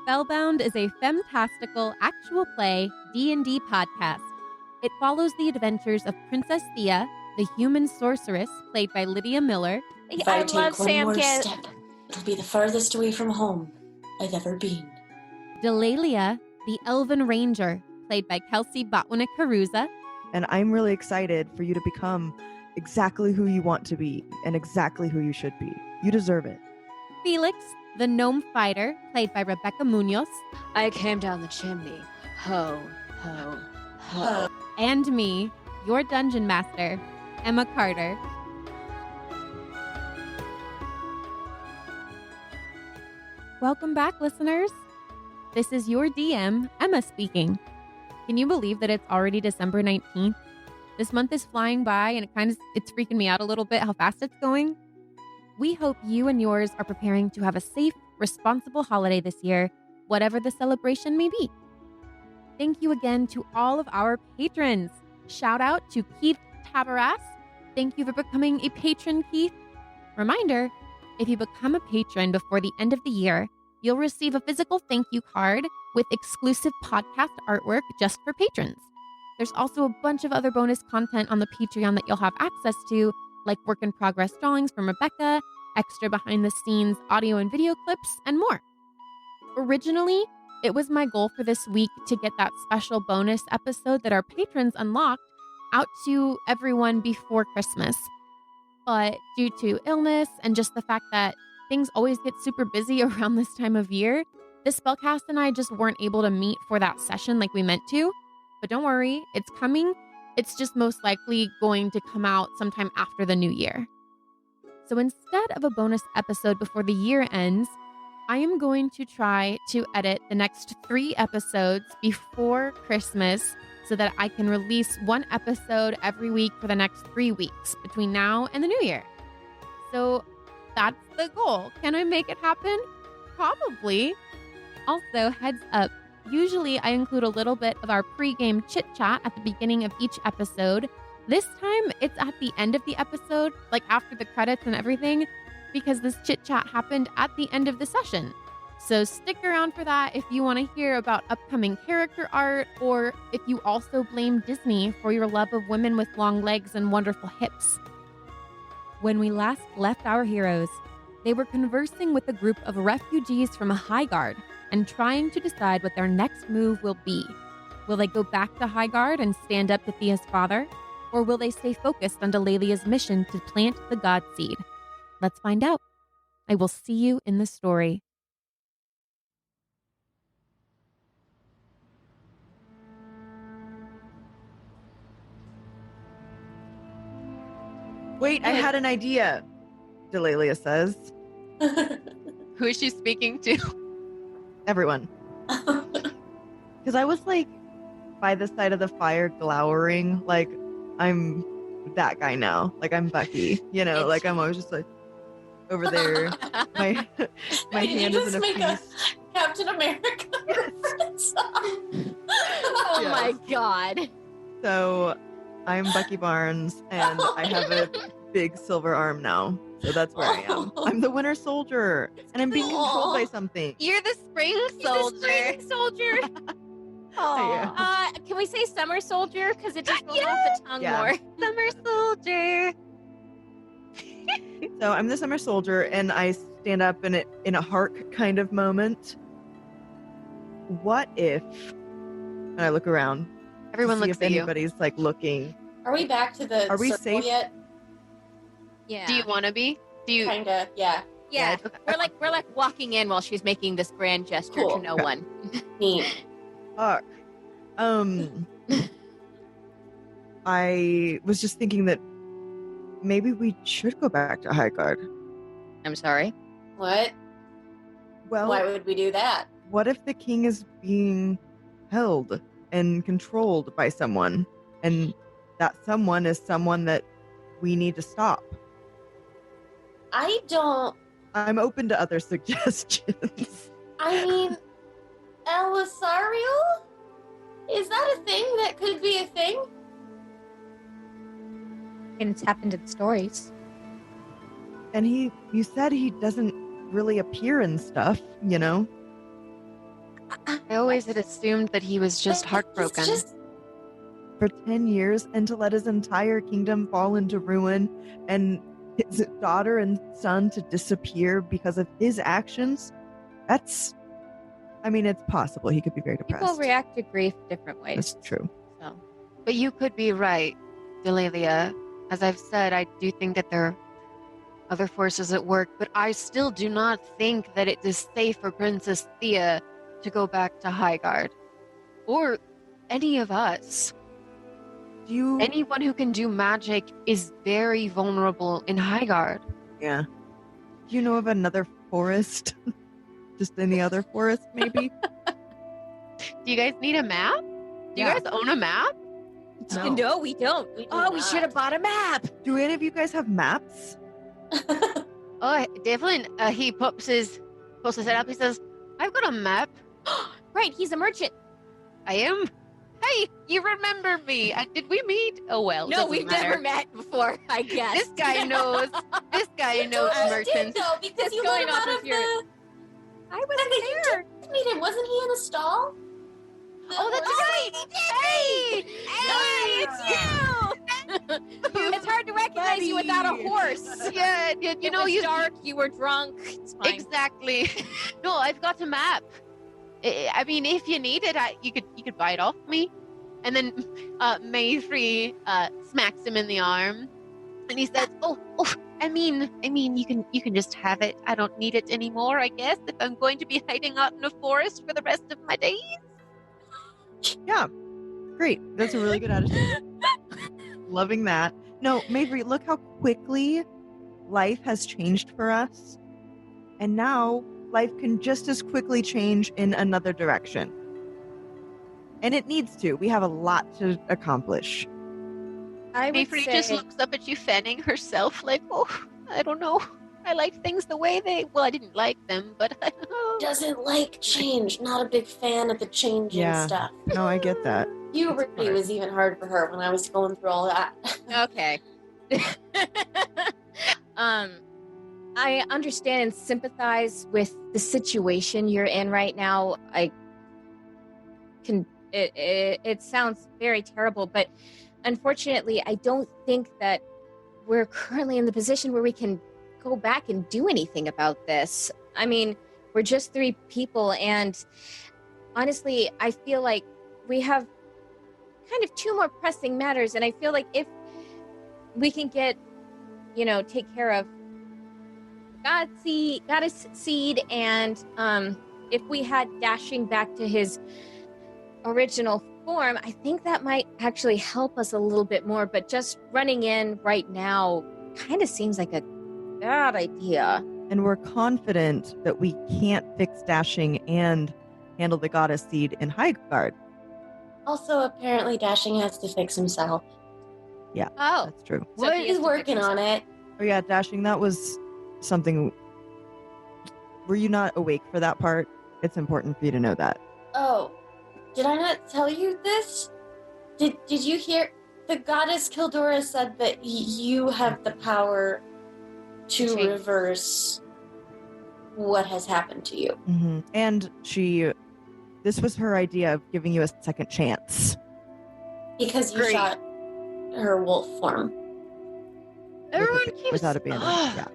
Spellbound is a femtastical actual play D&D podcast. It follows the adventures of Princess Theia, the human sorceress played by Lydia.r.miller. If I take one more step, it'll be the farthest away from home I've ever been. Delaelia, the elven ranger played by Kelsea Caruza. And I'm really excited for you to become exactly who you want to be and exactly who you should be. You deserve it. Feliks, the gnome fighter played by Rebecca Munoz. I came down the chimney. Ho, ho, ho. And me, your dungeon master, Emma Carter. Welcome back, listeners. This is your DM, Emma speaking. Can you believe that it's already December 19th? This month is flying by and it's freaking me out a little bit how fast it's going. We hope you and yours are preparing to have a safe, responsible holiday this year, whatever the celebration may be. Thank you again to all of our patrons. Shout out to Keith Tabaras. Thank you for becoming a patron, Keith. Reminder, if you become a patron before the end of the year, you'll receive a physical thank you card with exclusive podcast artwork just for patrons. There's also a bunch of other bonus content on the Patreon that you'll have access to, like work-in-progress drawings from Rebecca, extra behind-the-scenes audio and video clips, and more. Originally, it was my goal for this week to get that special bonus episode that our patrons unlocked out to everyone before Christmas. But due to illness and just the fact that things always get super busy around this time of year, the Spellcast and I just weren't able to meet for that session like we meant to. But don't worry, it's coming. It's just most likely going to come out sometime after the new year. So instead of a bonus episode before the year ends, I am going to try to edit the next 3 episodes before Christmas so that I can release 1 episode every week for the next 3 weeks between now and the new year. So that's the goal. Can I make it happen? Probably. Also, heads up, usually I include a little bit of our pre-game chit-chat at the beginning of each episode. This time, it's at the end of the episode, like after the credits and everything, because this chit-chat happened at the end of the session. So stick around for that if you want to hear about upcoming character art, or if you also blame Disney for your love of women with long legs and wonderful hips. When we last left our heroes, they were conversing with a group of refugees from Highguard and trying to decide what their next move will be. Will they go back to Highguard and stand up to Theia's father? Or will they stay focused on Delelia's mission to plant the godseed? Let's find out. I will see you in the story. Wait, I had an idea, Delaelia says. Who is she speaking to? Everyone. Because I was like by the side of the fire glowering, like I'm that guy now. Like I'm Bucky, you know, like I'm always just like over there. my hand is in a feast. Captain America reference. Oh my God. So I'm Bucky Barnes and I have a big silver arm now. So that's where I am. I'm the winter soldier and I'm being controlled by something. You're the spring soldier. The spring soldier. Yeah. Can we say summer soldier? Because it just rolls off the tongue more. Summer soldier. So I'm the summer soldier and I stand up in a hark kind of moment. What if, and I look around, Everyone looks if at you. anybody's like looking. Are we back to the Are we circle safe? yet? Yeah. Do you want to be? Do you? Kinda, yeah. Yeah. We're like walking in while she's making this grand gesture Cool. to no one. Neat. Fuck. I was just thinking that maybe we should go back to Highguard. I'm sorry. What? Well, Why would we do that? what if the king is being held and controlled by someone, and that someone is someone that we need to stop? I'm open to other suggestions. I mean, Elisario? Is that a thing that could be a thing? Can tap into the stories. And you said he doesn't really appear in stuff, you know? I always had assumed that he was just heartbroken. For 10 years, and to let his entire kingdom fall into ruin and his daughter and son to disappear because of his actions, it's possible. He could be very depressed. People react to grief different ways. That's true. So, But you could be right, Delaelia. As I've said, I do think that there are other forces at work, but I still do not think that it is safe for Princess Theia to go back to Highguard. Or any of us. Anyone who can do magic is very vulnerable in Highguard. Yeah. Do you know of another forest? Just any other forest, maybe? Do you guys need a map? Do you guys own a map? No, we don't. We should have bought a map. Do any of you guys have maps? Oh, Devlin, he pops his head up. He says, I've got a map. Right, he's a merchant. I am? Hey, you remember me. Did we meet? Oh, well. No, we've never met before, I guess. This guy knows. This guy knows merchants. No, because you let him out of the... I was there. You did meet him. Wasn't he in the stall? Oh, that's right. Hey! Hey, it's you! It's hard to recognize you without a horse. Yeah, you know, you dark, you were drunk. It's fine. Exactly. No, I've got a map. I mean, if you need it, you could buy it off me. And then Mayfree smacks him in the arm, and he says, "Oh, I mean, you can just have it. I don't need it anymore. I guess if I'm going to be hiding out in a forest for the rest of my days." Yeah, great. That's a really good attitude. Loving that. No, Mayfree, look how quickly life has changed for us, and now life can just as quickly change in another direction. And it needs to. We have a lot to accomplish. I would Mayfree just looks up at you fanning herself like, oh, I don't know. I like things the way they... Well, I didn't like them, but I don't know. Doesn't like change. Not a big fan of the changing stuff. No, I get that. Puberty was even hard for her when I was going through all that. Okay. I understand and sympathize with the situation you're in right now. I can. It sounds very terrible, but unfortunately, I don't think that we're currently in the position where we can go back and do anything about this. I mean, we're just 3 people, and honestly, I feel like we have kind of 2 more pressing matters, and I feel like if we can get, take care of goddess seed, and if we had Dashing back to his original form, I think that might actually help us a little bit more. But just running in right now kind of seems like a bad idea. And we're confident that we can't fix Dashing and handle the goddess seed in Highguard. Also, apparently Dashing has to fix himself. Yeah, Oh. that's true. So He's working on it. Oh yeah, Dashing, that was something... Were you not awake for that part? It's important for you to know that. Oh, did I not tell you this? Did you hear? The goddess Kildora said that you have the power to Change. reverse what has happened to you. Mm-hmm. And this was her idea of giving you a second chance. Because you Great. shot her wolf form. Everyone keeps... Without abandon. Yeah.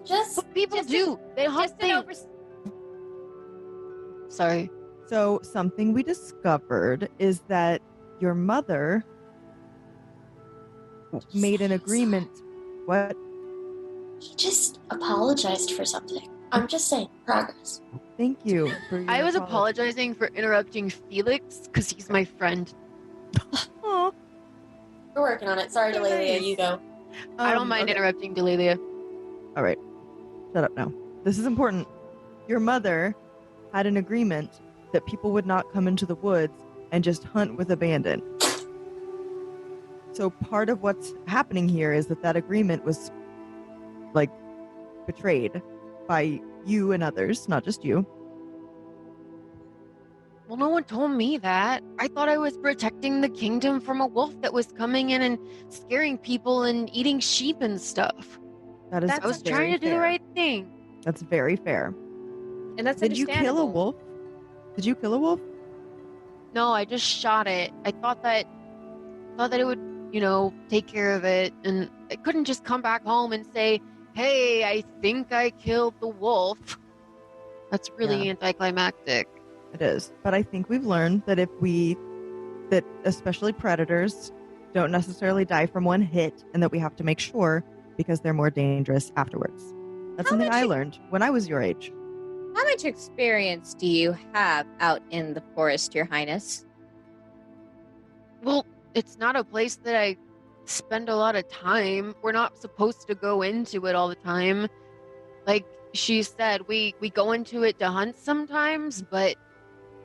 Just What people just do. They hunt Just an things. Sorry. So something we discovered is that your mother made an agreement. What? He just apologized for something. I'm just saying, progress. Thank you. For your I was apology. apologizing for interrupting Felix because he's my friend. Aw. We're working on it. Sorry, So Delaelia, nice. you go. I don't mind okay. interrupting Delaelia. All right. Shut up now. This is important. Your mother had an agreement that people would not come into the woods and just hunt with abandon. So part of what's happening here is that agreement was betrayed by you and others, not just you. Well, no one told me that. I thought I was protecting the kingdom from a wolf that was coming in and scaring people and eating sheep and stuff. That is I was trying to do the fair. right thing. That's very fair. And that's Did you kill a understandable. wolf? Did you kill a wolf? No, I just shot it. I thought that it would, take care of it, and I couldn't just come back home and say, "Hey, I think I killed the wolf." That's really anticlimactic. It is. But I think we've learned that that especially predators don't necessarily die from one hit, and that we have to make sure because they're more dangerous afterwards. That's something I learned when I was your age. How much experience do you have out in the forest, Your Highness? Well, it's not a place that I spend a lot of time. We're not supposed to go into it all the time. Like she said, we go into it to hunt sometimes, but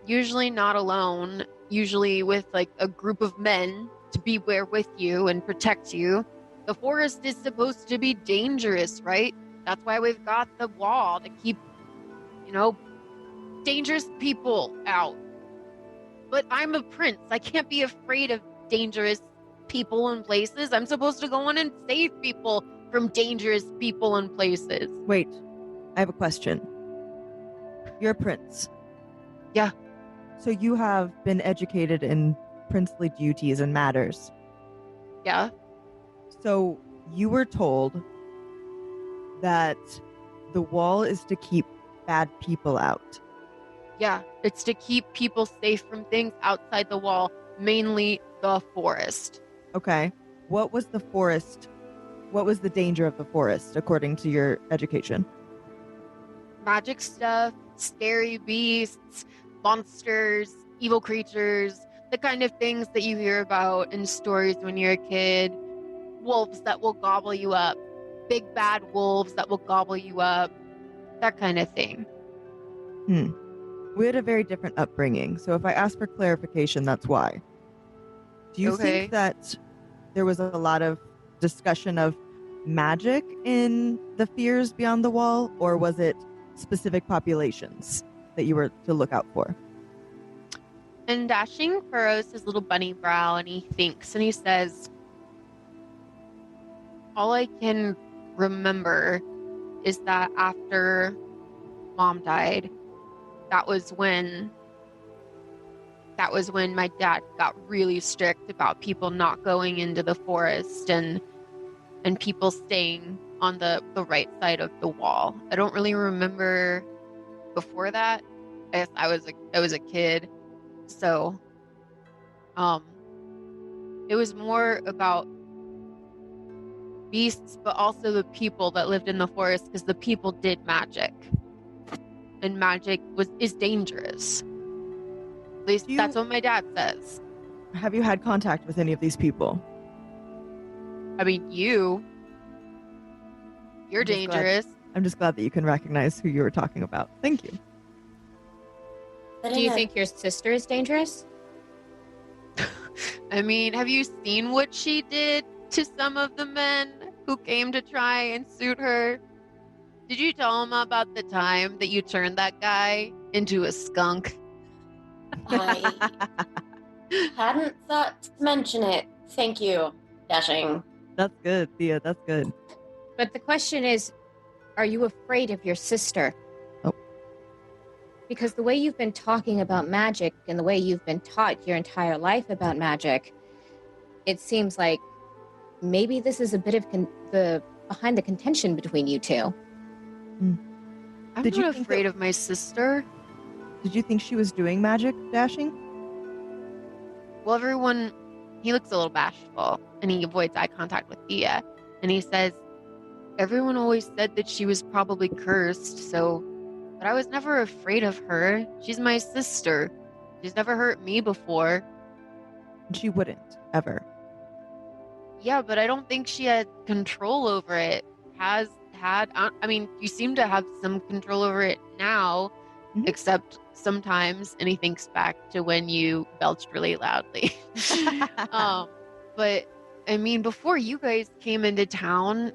usually not alone. Usually with like a group of men to be there with you and protect you. The forest is supposed to be dangerous, right? That's why we've got the wall to keep, dangerous people out. But I'm a prince. I can't be afraid of dangerous people and places. I'm supposed to go in and save people from dangerous people and places. Wait, I have a question. You're a prince. Yeah. So you have been educated in princely duties and matters. Yeah. So you were told that the wall is to keep bad people out. Yeah, it's to keep people safe from things outside the wall, mainly the forest. Okay. What was the forest? What was the danger of the forest, according to your education? Magic stuff, scary beasts, monsters, evil creatures, the kind of things that you hear about in stories when you're a kid. Wolves that will gobble you up. Big bad wolves that will gobble you up. That kind of thing. We had a very different upbringing, so if I ask for clarification, that's why. Do you think that there was a lot of discussion of magic in the fears beyond the wall, or was it specific populations that you were to look out for? And Dashing furrows his little bunny brow and he thinks and he says, all I can remember is that after Mom died, that was when my dad got really strict about people not going into the forest and people staying on the right side of the wall. I don't really remember before that. I guess I was a kid. So it was more about beasts, but also the people that lived in the forest, because the people did magic. And magic is dangerous. At least that's what my dad says. Have you had contact with any of these people? I mean, you're dangerous. I'm just glad that you can recognize who you were talking about. Thank you. Do you think your sister is dangerous? I mean, have you seen what she did to some of the men who came to try and suit her? Did you tell him about the time that you turned that guy into a skunk? I hadn't thought to mention it. Thank you, Dashing. That's good, Thea. That's good. But the question is, are you afraid of your sister? Oh. Because the way you've been talking about magic and the way you've been taught your entire life about magic, it seems like maybe this is a bit of behind the contention between you two. I'm not afraid of my sister. Did you think she was doing magic, Dashing? Well, he looks a little bashful, and he avoids eye contact with Theia. And he says, everyone always said that she was probably cursed, but I was never afraid of her. She's my sister. She's never hurt me before. She wouldn't, ever. Yeah, but I don't think she had control over it. I mean, you seem to have some control over it now, except sometimes, and he thinks back to when you belched really loudly. But I mean, before you guys came into town,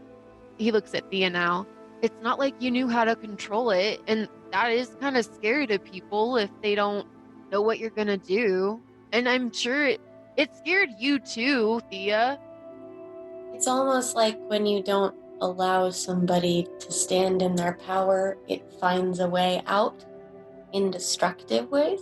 he looks at Theia now. It's not like you knew how to control it, and that is kind of scary to people if they don't know what you're gonna do. And I'm sure it scared you too, Theia. It's almost like when you don't allow somebody to stand in their power, it finds a way out. in destructive ways?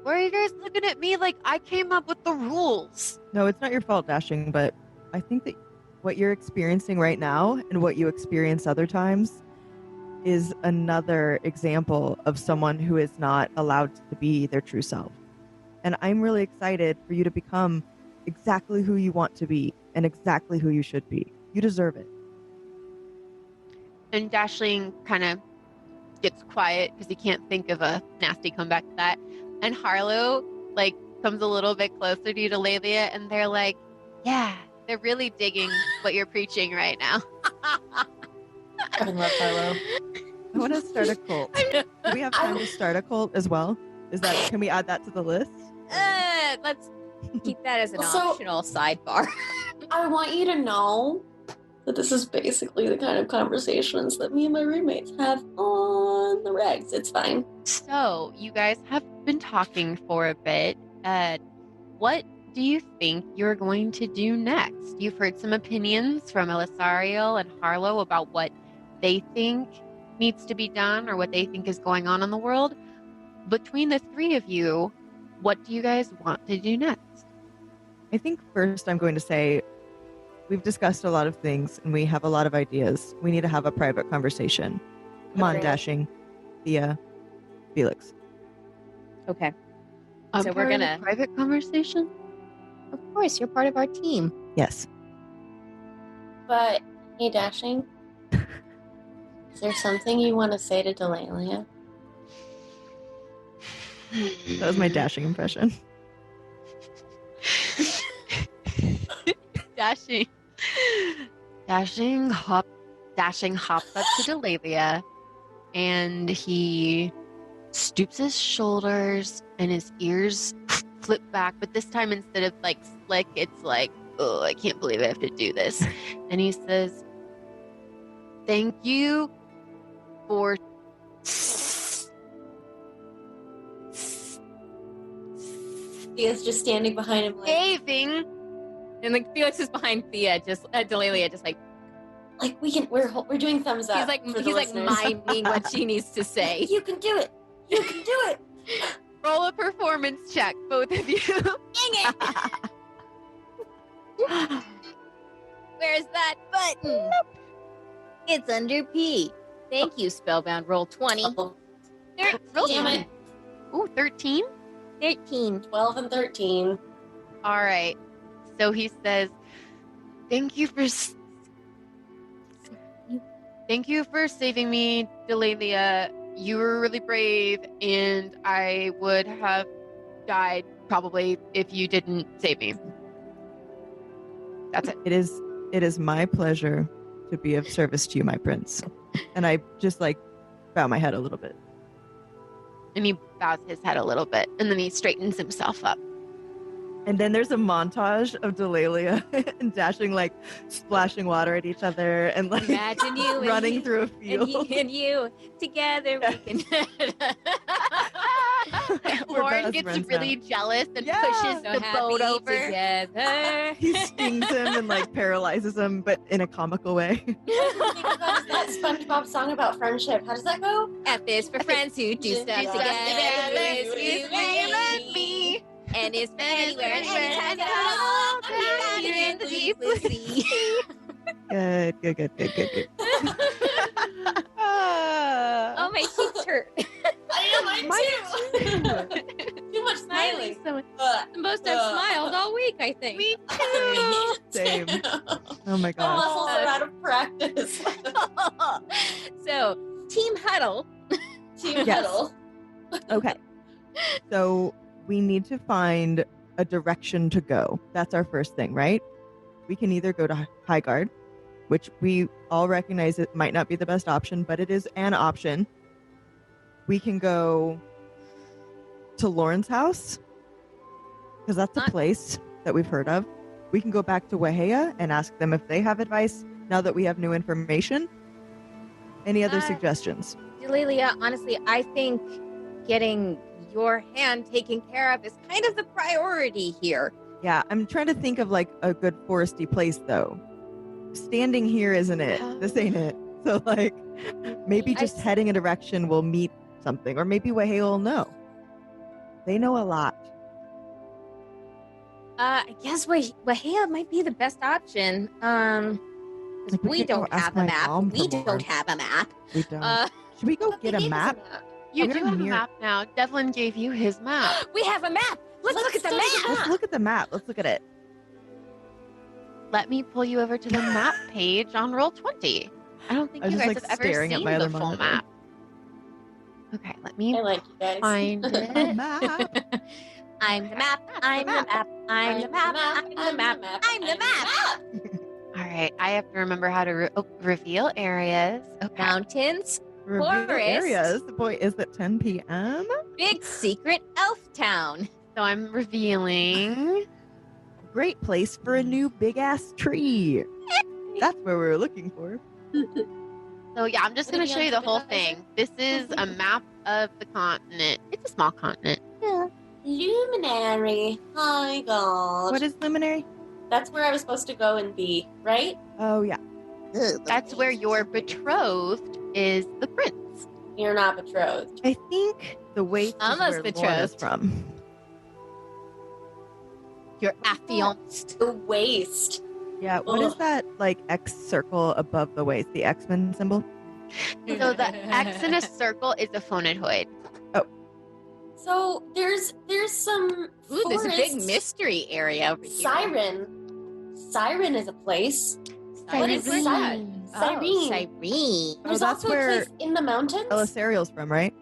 Why are you guys looking at me like I came up with the rules? No, it's not your fault, Dashing, but I think that what you're experiencing right now and what you experience other times is another example of someone who is not allowed to be their true self. And I'm really excited for you to become exactly who you want to be and exactly who you should be. You deserve it. And Dashling kind of gets quiet because he can't think of a nasty comeback to that. And Harlow comes a little bit closer to you, Delaelia, and they're like, yeah, they're really digging what you're preaching right now. I love Harlow. I want to start a cult. Do we have time to start a cult as well? Can we add that to the list? Let's keep that as an So- optional sidebar. I want you to know that this is basically the kind of conversations that me and my roommates have on the regs. It's fine. So, you guys have been talking for a bit. What do you think you're going to do next? You've heard some opinions from Elisariel and Harlow about what they think needs to be done or what they think is going on in the world. Between the three of you, what do you guys want to do next? I think first I'm going to say we've discussed a lot of things and we have a lot of ideas. We need to have a private conversation. Come on, Okay. Dashing, Theia, Felix. Okay. I'm So we're part of gonna- a private conversation. Of course, you're part of our team. Yes. But, hey, Dashing, is there something you want to say to Delaelia? That was my Dashing impression. Dashing. Dashing hops up to Delaelia, and he stoops his shoulders and his ears flip back, but this time instead of slick, it's like, oh, I can't believe I have to do this. And he says, thank you for Thea's just standing behind him saving. And Felix is behind Theia, just Delaelia, just we're doing thumbs up. he's for the listeners. miming what she needs to say. You can do it. You can do it. Roll a performance check, both of you. Where's that button? It's under P. Thank you, Spellbound. Roll 20. Oh, Roll damn it. Ooh, 13. 13. 12 and 13. All right. So he says, "Thank you for saving me, Delaelia. You were really brave, and I would have died probably if you didn't save me." That's it. It is my pleasure to be of service to you, my prince. And I just bow my head a little bit. And he bows his head a little bit, and then he straightens himself up. And then there's a montage of Delaelia and Dashing splashing water at each other and Imagine you and running he- through a field. And you together we can. We're Lauren best gets friends really now. jealous and Yeah. pushes So the boat happy over. together. He stings him and paralyzes him, but in a comical way. That SpongeBob song about friendship. How does that go? F is for friends who do stuff Yeah. together. Yeah. Is you and me. And is anywhere and anytime at all. Down in the deep blue sea. Good. Oh, my cheeks hurt. I know, mine too. Too much smiling. So Ugh. the most I've smiled all week, I think. Me Same. Oh my My gosh. muscles are out of practice. So, Team Huddle. Team Yes. Huddle. Okay. So we need to find a direction to go. That's our first thing, right? We can either go to Highguard, which we all recognize it might not be the best option, but it is an option. We can go to Lauren's house, because that's a Not- place that we've heard of. We can go back to Wahea and ask them if they have advice now that we have new information. Any other suggestions? Delaelia, honestly, I think getting your hand taken care of is kind of the priority here. Yeah, I'm trying to think of a good foresty place though. Standing here isn't it. This ain't it. So Maybe just heading a direction will meet something, or maybe Wahale will know. They know a lot. I guess Wahea might be the best option. Because Like, we we could go don't ask have a my map. mom for We more. don't have a map. We don't. Should we go get a map? You We're do have a near- map now. Devlin gave you his map. We have a map. Let's look at the go to map. the Let's look at the map. Let's look at it. Let me pull you over to the map page on Roll20. I don't think I was you just, guys like, have ever staring at seen my the other full monitor. map. Okay, let me I like you guys. find A it. map. I'm the map. I'm the map. I'm the map. I'm the map. I'm the map. All right, I have to remember how to reveal areas. Okay. Mountains. Review Forest. areas. Boy, is it 10 p.m.? Big secret elf town. So I'm revealing. Great place for a new big ass tree. That's where we were looking for. So yeah, I'm just Would going it to be show on you the whole TripAdvisor? thing. This is a map of the continent. It's a small continent. Luminary. Hi, God. What is luminary? That's where I was supposed to go and be, right? Oh, yeah. That's where your betrothed is the prince. You're not betrothed. I think the waste is Almost where Lorna's betrothed. from. You're affianced. The waste. Yeah, what is Ugh. that, like, X circle above the waist? The X-Men symbol? So the X in a circle is a phonetoid. So there's some Ooh, there's a big forest. mystery area over here. Siren. Siren is a place. What is Where's that? Cyrene? Oh, Cyrene. There's that's also where a place in the mountains. Elisariel's from, right?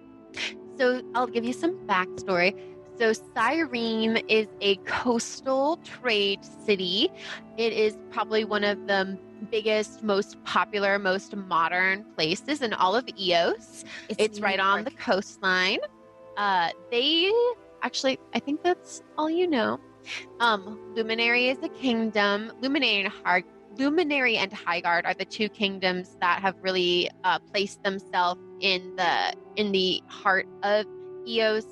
So I'll give you some backstory. So Cyrene is a coastal trade city. It is probably one of the biggest, most popular, most modern places in all of Eos. It's right on the coastline. They actually, I think that's all you know. Luminary is a kingdom. Luminary and Highguard are the two kingdoms that have really placed themselves in the heart of Eos,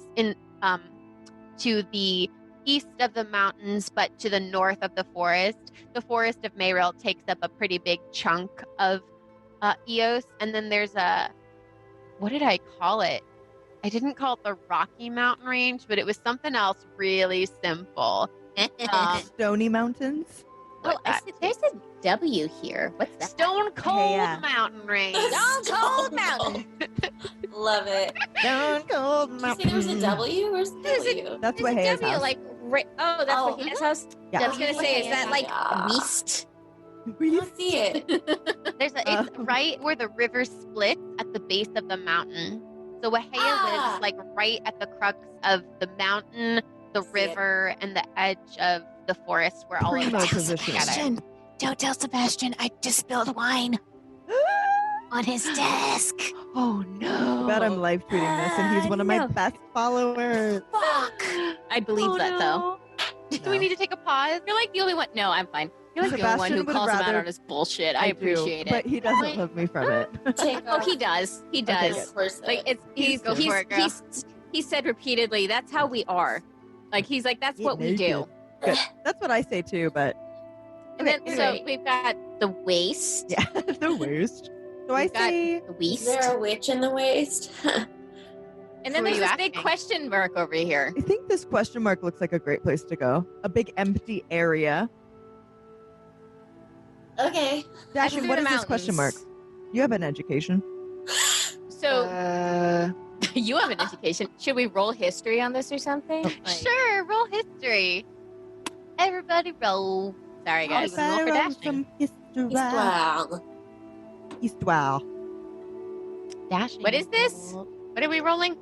to the east of the mountains, but to the north of the forest. The forest of Mayril takes up a pretty big chunk of Eos, and then there's what did I call it? I didn't call it the Rocky Mountain Range, but it was something else really simple. Stony Mountains? Oh, I see, there's a W here. What's that? Stone Cold Yeah. Mountain Range. Stone Cold Mountain. Love it. Stone Cold Did you Mountain. say there was a W? Where's the There's a- W? That's There's a Wahea's W, house. like, oh, that's Oh. Wahea's house? Yeah. I was going to say, is that like Yeah. Weast? I don't see it. It's right where the river splits at the base of the mountain. So Wahea lives like right at the crux of the mountain, the See it. river, and the edge of the forest where all of Primo that is position. together. Don't tell Sebastian I just spilled wine on his desk. Oh no. I bet I'm live tweeting this, and he's one of my No. best followers. Fuck. I believe that, though. Do we need to take a pause? You're like the only one. No, I'm fine. You're like the only one Sebastian who would calls him out rather- on his bullshit. I do, appreciate But it. he doesn't love me from it. Take Oh, off. he does. He Okay, does. Of course. Like it's Go for it, girl. he said repeatedly, that's how we are. Like he's like, that's what we do. Good. That's what I say too, but And then Okay, so anyway. we've got the waist. yeah, the worst. So I We've got say the Is waist. there a witch in the waist? And then Who are there's you this big asking? question mark over here. I think this question mark looks like a great place to go. A big empty area. Okay. Dashin, Through what the is this question mark? mountains. You have an education. So you have an education. Should we roll history on this or something? Like- Sure, roll history. Everybody roll. Sorry, guys. Roll for Pharaoh dashing. from history. Wow. Histoire. Dashing. What is this? What are we rolling?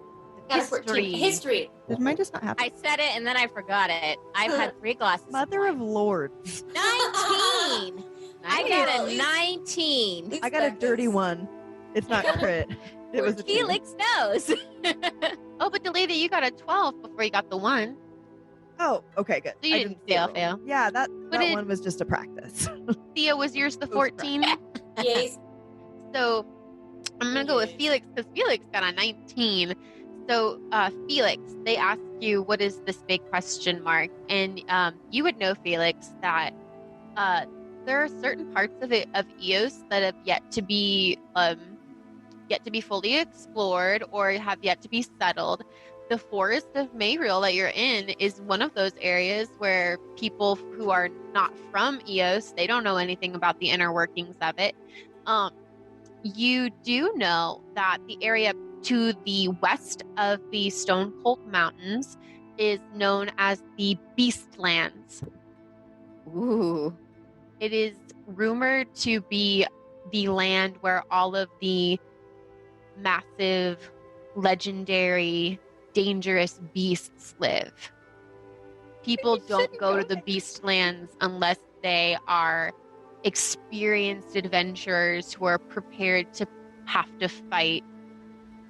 Got a 14. History. Did mine just not happen? I said it and then I forgot it. I've had 3 glasses. of Mother wine. of Lords. 19. I got a 19. I got a dirty one. It's not crit. It was a two. Felix knows. Oh, but Delaelia, you got a 12 before you got the 1. Oh, okay, good. So you I didn't see it fail, wrong. fail. Yeah, that did- one was just a practice. Thea, was yours the It was 14? Yes. So I'm going to go with Felix because Felix got a 19. So, Felix, they ask you, what is this big question mark? And you would know, Felix, that there are certain parts of Eos that have yet to be yet to be fully explored or have yet to be settled. The forest of Mayriel that you're in is one of those areas where people who are not from Eos, they don't know anything about the inner workings of it. You do know that the area to the west of the Stone Cold Mountains is known as the Beastlands. Ooh. It is rumored to be the land where all of the massive, legendary, dangerous beasts live. People don't go to the Beastlands unless they are experienced adventurers who are prepared to have to fight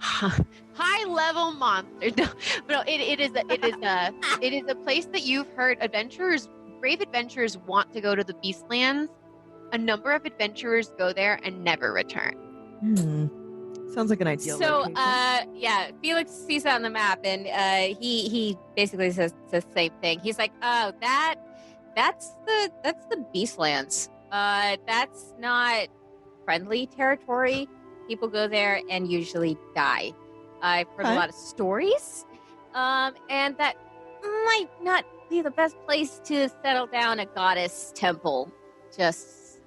high-level monsters. No, it is a place that you've heard brave adventurers want to go to the Beastlands. A number of adventurers go there and never return. Sounds like an ideal So, location. yeah, Felix sees that on the map, and he basically says the same thing. He's like, "Oh, that's the Beastlands. That's not friendly territory. People go there and usually die. I've heard a lot of stories, and that might not be the best place to settle down a goddess temple. Just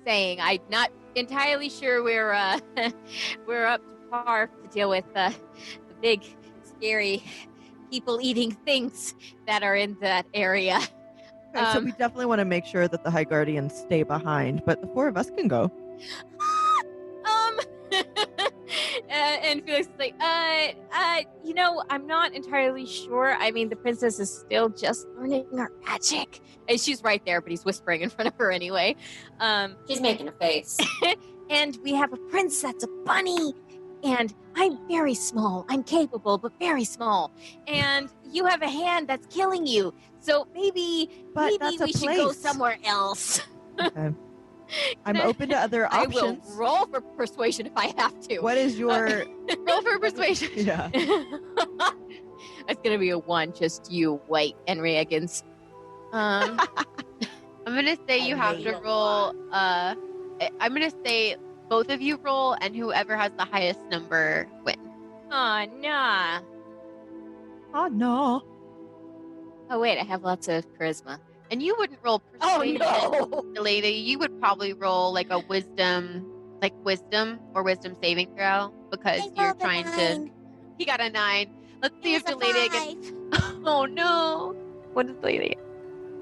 saying. I'm not entirely sure we're up to par to deal with the big, scary, people-eating things that are in that area." Okay, so we definitely want to make sure that the High Guardians stay behind, but the four of us can go. And Felix is like, I'm not entirely sure. I mean, the princess is still just learning her magic. And she's right there, but he's whispering in front of her anyway. She's making a face. And we have a prince that's a bunny. And I'm very small. I'm capable, but very small. And you have a hand that's killing you. So maybe we should go somewhere else. Okay. I'm open to other options. I will roll for persuasion if I have to. What is your roll for persuasion? Yeah. It's gonna be a 1, just you wait, Henry Eggins. I'm gonna say you have to roll. I'm gonna say both of you roll, and whoever has the highest number wins. Oh nah. Oh no. Oh wait, I have lots of charisma. And you wouldn't roll persuasion, Oh no. lady. You would probably roll like a wisdom or wisdom saving throw because you're trying to. He got a 9. Let's see if Delaelia gets. Oh no! What is Delaelia?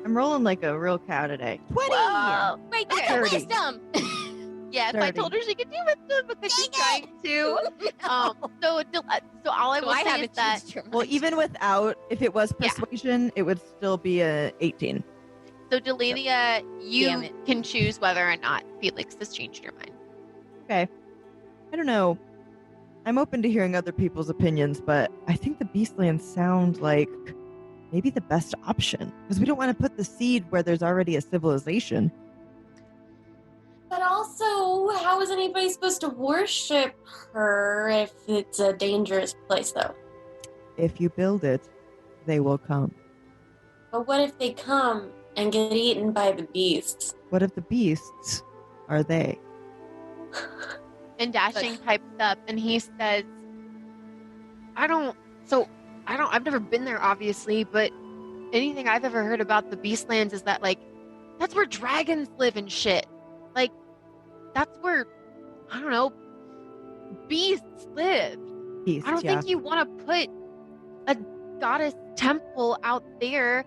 I'm rolling like a real cow today. 20. Whoa. Wait, that's Okay. a wisdom. Yes, I told her she could do wisdom because she's trying to. So all I will say is that. Well, even without, if it was persuasion, it would still be a 18. So Delaelia, you Damn it. can choose whether or not Felix has changed your mind. Okay. I don't know. I'm open to hearing other people's opinions, but I think the Beastlands sound like maybe the best option because we don't want to put the seed where there's already a civilization. But also, how is anybody supposed to worship her if it's a dangerous place, though? If you build it, they will come. But what if they come and get eaten by the beasts? What if the beasts are they? And Dashing pipes up and he says, I've never been there obviously, but anything I've ever heard about the Beastlands is that like, that's where dragons live and shit. Like, that's where, I don't know, beasts live. Beasts, I don't think you want to put a goddess temple out there.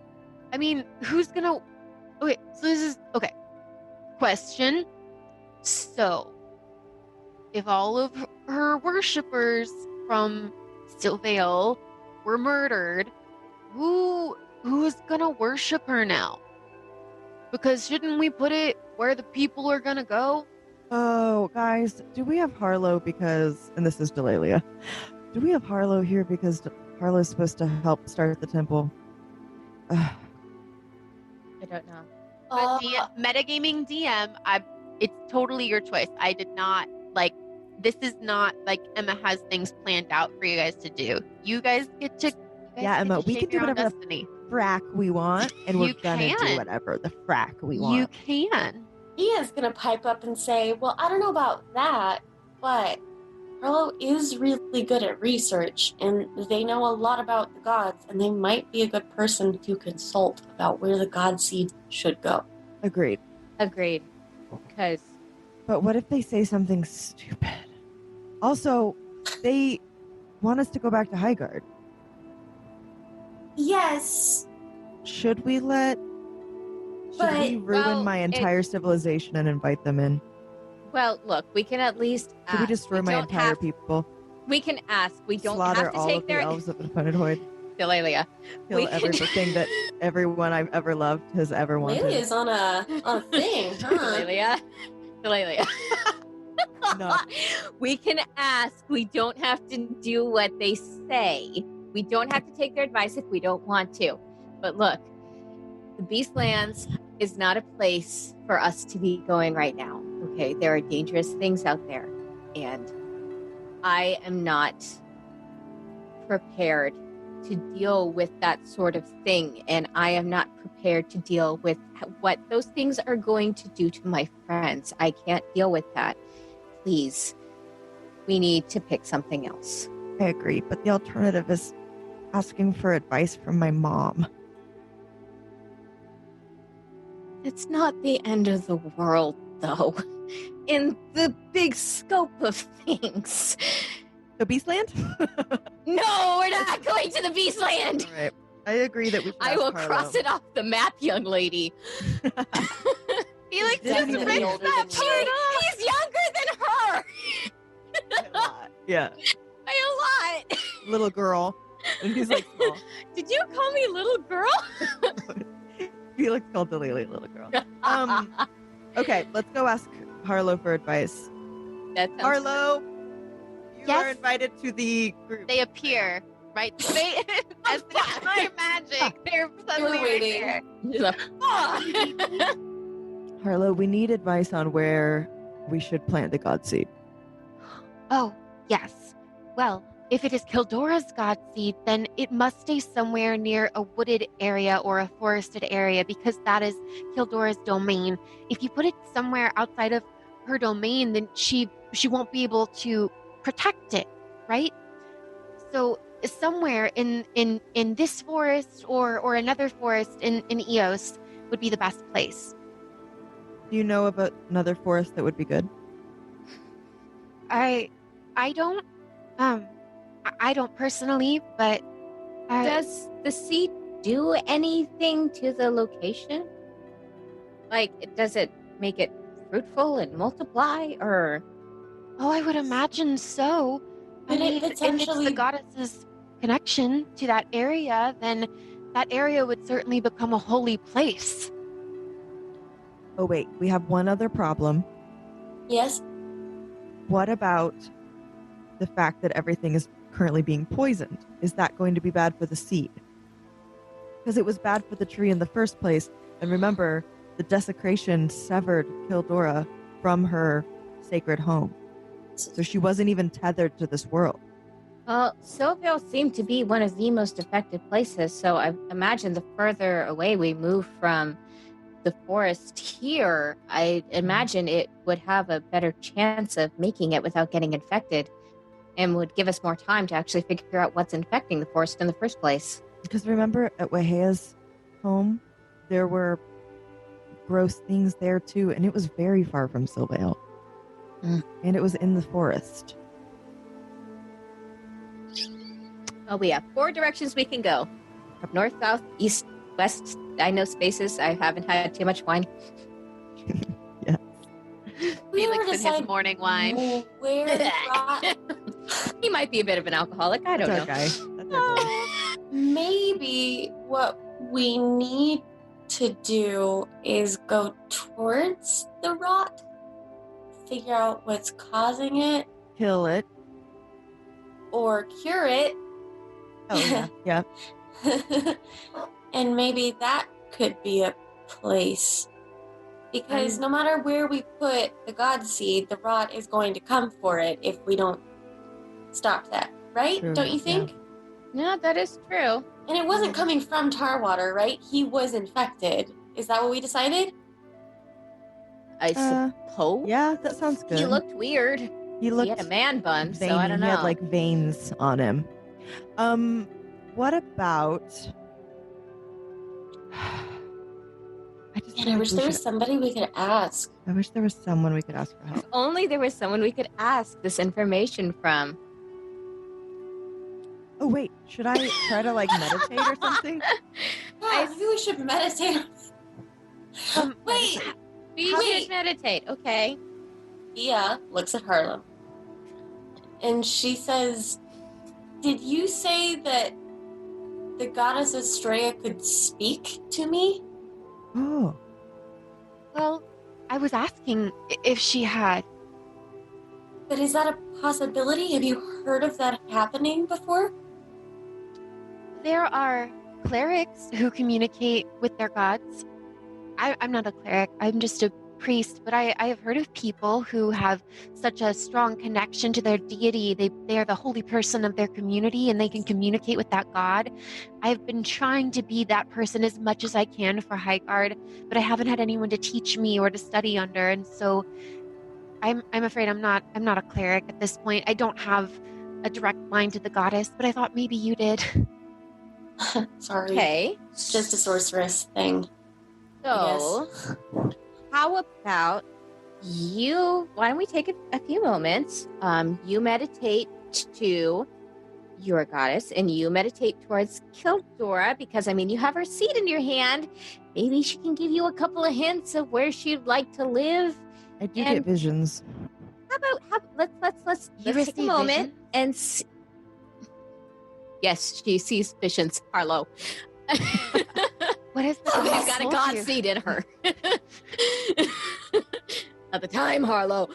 I mean, who's gonna... Okay, so this is... Okay. Question. So, if all of her worshippers from Sylvale were murdered, who's gonna worship her now? Because shouldn't we put it where the people are gonna go? Oh, guys, do we have Harlow because... And this is Delaelia. Do we have Harlow here because Harlow's supposed to help start the temple? I don't know. Metagaming DM, it's totally your choice. I did not, like, this is not, like, Emma has things planned out for you guys to do. You guys get to... Emma, we can do whatever the frack we want, and we're gonna do whatever the frack we want. You can. He is going to pipe up and say, well, I don't know about that, but Harlow is really good at research, and they know a lot about the gods, and they might be a good person to consult about where the godseed should go. Agreed. Agreed. Because But what if they say something stupid? Also, they want us to go back to Highguard. Yes, Should we But- ruin well, my entire civilization and invite them in? well, look, we can at least Should we ask. destroy my don't entire have- people? We can ask. We don't Slaughter have to all take of the their elves of the Punitoid? Delaelia. Kill We can- everything that everyone I've ever loved has ever wanted. Lily is on a thing, huh? Delaelia. No. We can ask. We don't have to do what they say. We don't have to take their advice if we don't want to. But look, the Beastlands is not a place for us to be going right now. Okay, there are dangerous things out there, and I am not prepared to deal with that sort of thing, and I am not prepared to deal with what those things are going to do to my friends. I can't deal with that. Please, we need to pick something else. I agree, but the alternative is asking for advice from my mom. It's not the end of the world, though, in the big scope of things. The Beastland? No, we're not going to the Beastland. All right. I agree that we should I ask will Harlow. cross it off the map, young lady. Felix Didn't just even ripped be that older part than me. off. He's younger than her A lot. Yeah. by a lot. Little girl. And he's like small. Did you call me little girl? Felix called Delaelia little girl. Okay, let's go ask Harlow for advice. That sounds Harlow, you Yes? are invited to the group. They appear, right? They, as my magic, they're suddenly right waiting. there. She's like, "Ah." Harlow, we need advice on where we should plant the godseed. Oh, yes. Well, if it is Kildora's godseed, then it must stay somewhere near a wooded area or a forested area because that is Kildora's domain. If you put it somewhere outside of her domain, then she won't be able to protect it, right? So somewhere in this forest or another forest in Eos would be the best place. Do you know about another forest that would be good? I don't I don't personally, but Does the seed do anything to the location? Like, does it make it fruitful and multiply, or? oh, I would imagine so. Could it if it's potentially- the goddess's connection to that area, then that area would certainly become a holy place. Oh, wait, we have one other problem. Yes. What about the fact that everything is currently being poisoned? Is that going to be bad for the seed? Because it was bad for the tree in the first place. And remember, the desecration severed Kildora from her sacred home. So she wasn't even tethered to this world. Well, Silville seemed to be one of the most affected places, so I imagine the further away we move from the forest here, I imagine it would have a better chance of making it without getting infected and would give us more time to actually figure out what's infecting the forest in the first place. Because remember, at Wahea's home, there were gross things there too, and it was very far from Silvale. And it was in the forest. Oh, we have 4 directions we can go. North, south, east, west. I know spaces. I haven't had too much wine. We Felix were and his decide morning wine. where the rot. He might be a bit of an alcoholic. I don't know. That's our guy. That's our boy. Maybe what we need to do is go towards the rot, figure out what's causing it, Kill it. or cure it. Oh, yeah. Yeah. And maybe that could be a place. Because no matter where we put the godseed, the rot is going to come for it if we don't stop that. Right? True, Don't you think? No, that is true. And it wasn't coming from Tarwater, right? He was infected. Is that what we decided? I suppose. Yeah, that sounds good. He looked weird. He looked had a man bun, veiny. so I don't know. He had like veins on him. What about? I just Man, feel I like wish we there should- was somebody we could ask. I wish there was someone we could ask for If help. only there was someone we could ask this information from. Oh wait, should I try to like meditate or something? Yeah, maybe we should meditate. Wait, We should meditate, okay? Thea looks at Harlow. And she says, did you say that the goddess Estrella could speak to me? Oh, Well, I was asking if she had. But is that a possibility? Have you heard of that happening before? There are clerics who communicate with their gods. I'm not a cleric, I'm just a priest, but I have heard of people who have such a strong connection to their deity. They are the holy person of their community and they can communicate with that god. I've been trying to be that person as much as I can for Highguard, but I haven't had anyone to teach me or to study under, and so I'm afraid I'm not a cleric at this point. I don't have a direct line to the goddess, but I thought maybe you did. Sorry. Okay. It's just a sorceress thing. So, how about why don't we take a few moments? You meditate to your goddess and you meditate towards Kildora because, I mean, you have her seed in your hand. Maybe she can give you a couple of hints of where she'd like to live. I do And- get visions. Let's You take a receive moment and see. Yes, she sees visions, Harlow. What is She's that? got a god seed in her. At the time, Harlow.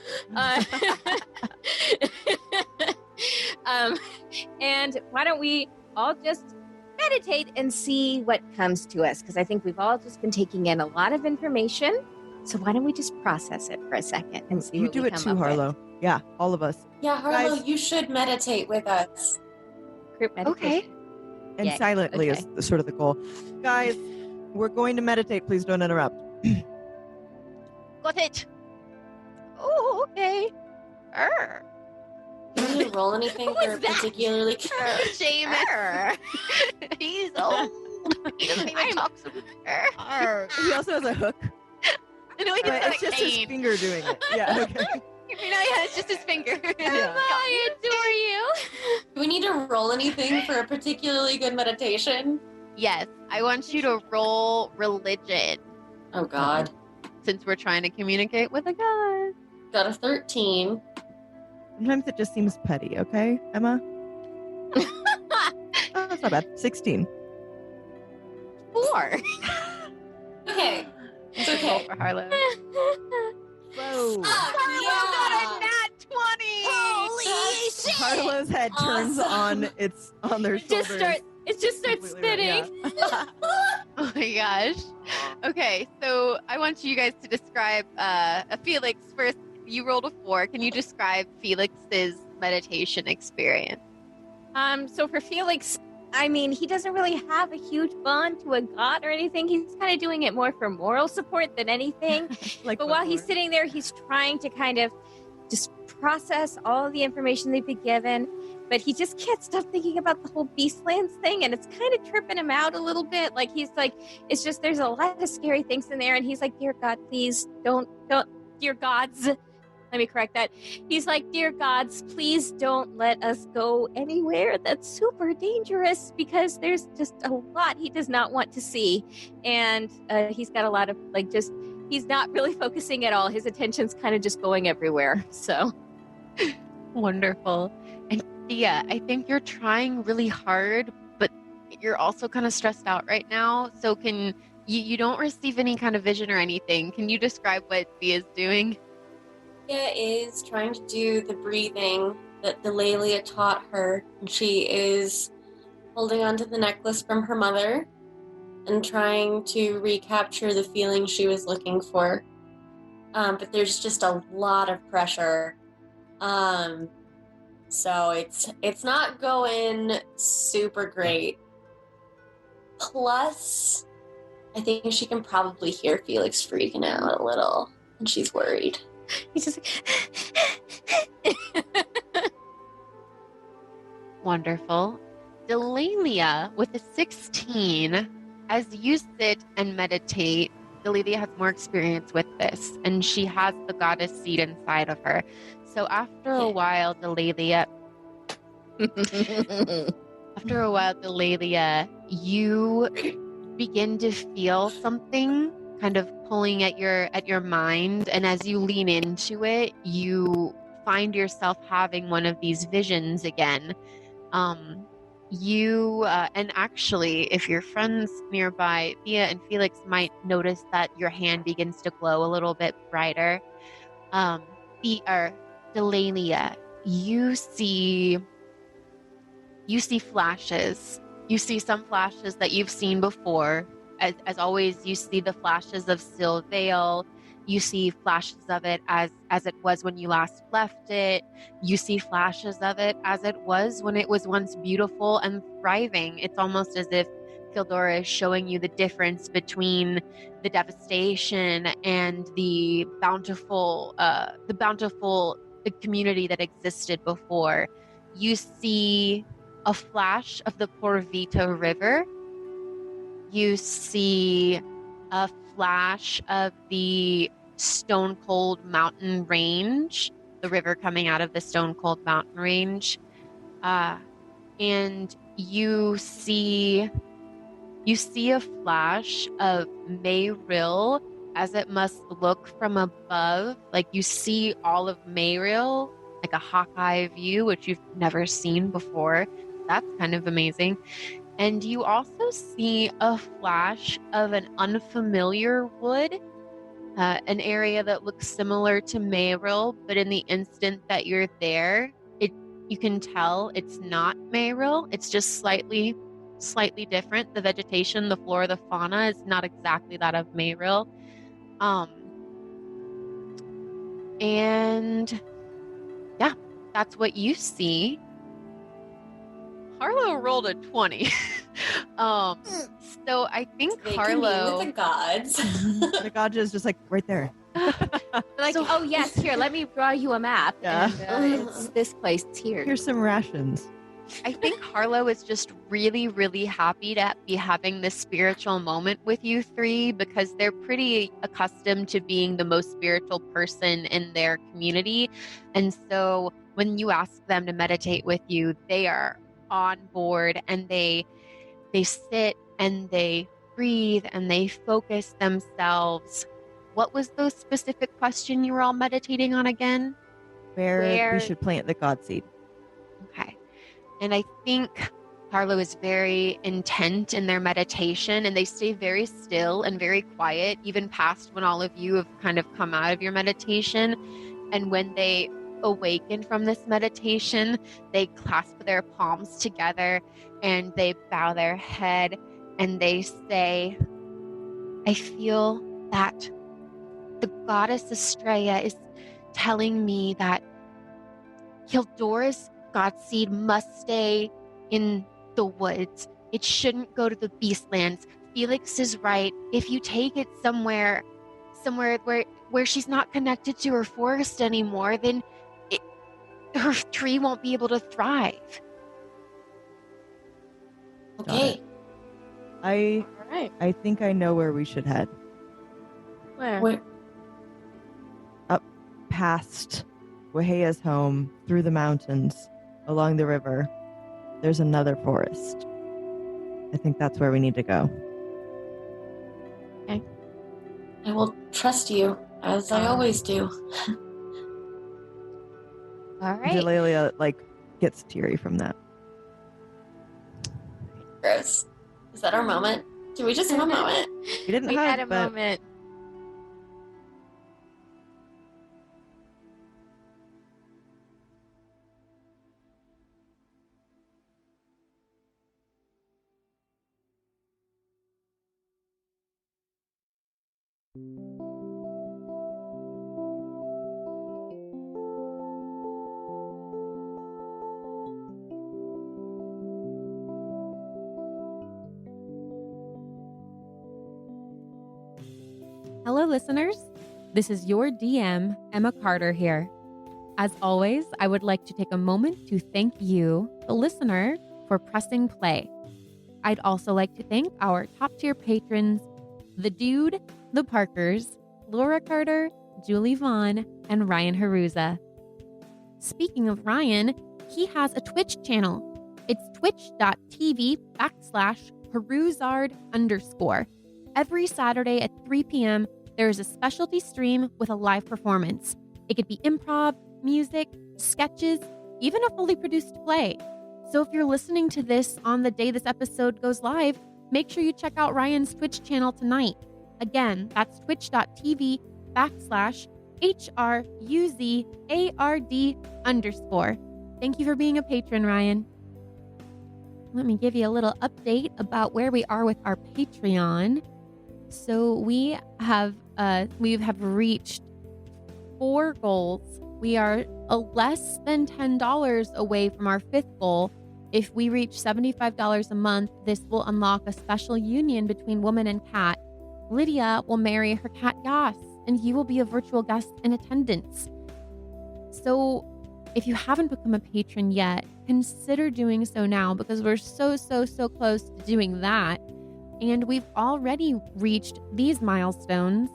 And why don't we all just meditate and see what comes to us? Because I think we've all just been taking in a lot of information. So why don't we just process it for a second and see You what do we it come too, up Harlow. Yeah, all of us. Yeah, Harlow, Guys. you should meditate with us. with. Group meditation. Okay. And Yay. silently Okay. is sort of the goal. Guys, we're going to meditate. Please don't interrupt. Got it. Oh, okay. Arr. Do you need to roll anything Who for is that? particularly? Seamus. He's old. He doesn't even talk so He also has a hook, No, he but doesn't it's just his finger doing it. Yeah, okay. yeah, it's just his finger. Yeah. I adore you. Do we need to roll anything for a particularly good meditation? Yes, I want you to roll religion Oh God. since we're trying to communicate with a god. Got a 13. Sometimes it just seems petty, okay, Emma? Oh, that's not bad. 16. 4. Okay. It's okay. For Harlow. Whoa. Yeah. nat 20! Holy shit! Harlow's head turns Awesome. on their It just shoulders. starts Completely right, spinning. yeah. Oh my gosh. Okay, so I want you guys to describe Felix first. You rolled a 4. Can you describe Felix's meditation experience? So for Felix, I mean, he doesn't really have a huge bond to a god or anything. He's kind of doing it more for moral support than anything. Like But while he's before. sitting there, he's trying to kind of just process all of the information they've been given. But he just can't stop thinking about the whole Beastlands thing, and it's kind of tripping him out a little bit. Like he's like, it's just there's a lot of scary things in there, and he's like, dear God, please don't, dear gods. Let me correct that. He's like, dear gods, please don't let us go anywhere that's super dangerous because there's just a lot he does not want to see. And he's got a lot of, like, just, he's not really focusing at all. His attention's kind of just going everywhere. So, Wonderful. And Thea, I think you're trying really hard, but you're also kind of stressed out right now. So can you don't receive any kind of vision or anything. Can you describe what Thea's doing? Thea is trying to do the breathing that Delaelia taught her. And she is holding onto the necklace from her mother and trying to recapture the feeling she was looking for. But there's just a lot of pressure. So it's not going super great. Plus, I think she can probably hear Felix freaking out a little, and she's worried. he's just like, Wonderful. Delaelia with a 16. As you sit and meditate, Delaelia has more experience with this, and she has the goddess seed inside of her. So after a while, Delaelia, you begin to feel something kind of pulling at your mind, and as you lean into it, you find yourself having one of these visions again. And actually, if your friends nearby, Theia and Feliks, might notice that your hand begins to glow a little bit brighter. Delaelia, you see flashes. You see some flashes that you've seen before. As always, you see the flashes of Still Vale. You see flashes of it as it was when you last left it. You see flashes of it as it was when it was once beautiful and thriving. It's almost as if Kildora is showing you the difference between the devastation and the bountiful community that existed before. You see a flash of the Porvita River. You see a flash of the Stone Cold Mountain Range, the river coming out of the Stone Cold Mountain Range. And you see a flash of Mayrill as it must look from above. Like you see all of Mayrill, like a Hawkeye view, which you've never seen before. That's kind of amazing. And you also see a flash of an unfamiliar wood, an area that looks similar to Mayrill, but in the instant that you're there, you can tell it's not Mayrill. It's just slightly different. The vegetation, the flora, the fauna is not exactly that of Mayrill. And yeah, that's what you see. Harlow rolled a 20. So I think They Harlow can be with the gods. The god is just like right there. Like, So- oh yes, here, let me draw you a map. Yeah. And it's this place. It's here. Here's some rations. I think Harlow is just really, really happy to be having this spiritual moment with you three, because they're pretty accustomed to being the most spiritual person in their community. And so when you ask them to meditate with you, they are on board, and they sit and they breathe and they focus themselves. What was the specific question you were all meditating on again? Where we should plant the godseed. Okay. And I think Harlow is very intent in their meditation, and they stay very still and very quiet, even past when all of you have kind of come out of your meditation. And when they awaken from this meditation, they clasp their palms together and they bow their head and they say, I feel that the goddess Estrella is telling me that Kildora's godseed must stay in the woods. It shouldn't go to the beastlands. Felix is right. If you take it somewhere where she's not connected to her forest anymore, then her tree won't be able to thrive. Okay. I All right. I think I know where we should head. Where? Past Wahea's home, through the mountains, along the river. There's another forest. I think that's where we need to go. I will trust you, as I always do. All right. Delaelia gets teary from that. Gross. Is that our moment? Did we just have a moment? We didn't We hug, had a but moment. Hello, listeners. This is your DM, Emma Carter here. As always, I would like to take a moment to thank you, the listener, for pressing play. I'd also like to thank our top-tier patrons, The Dude, The Parkers, Laura Carter, Julie Vaughn, and Ryan Haruza. Speaking of Ryan, he has a Twitch channel. It's twitch.tv/Haruzard_. Every Saturday at 3 p.m., there is a specialty stream with a live performance. It could be improv, music, sketches, even a fully produced play. So if you're listening to this on the day this episode goes live, make sure you check out Ryan's Twitch channel tonight. Again, that's twitch.tv/HRUZARD_. Thank you for being a patron, Ryan. Let me give you a little update about where we are with our Patreon. So we have reached 4 goals. We are less than $10 away from our 5th goal. If we reach $75 a month, this will unlock a special union between woman and cat. Lydia will marry her cat Yas, and you will be a virtual guest in attendance. So if you haven't become a patron yet, consider doing so now, because we're so close to doing that. And we've already reached these milestones.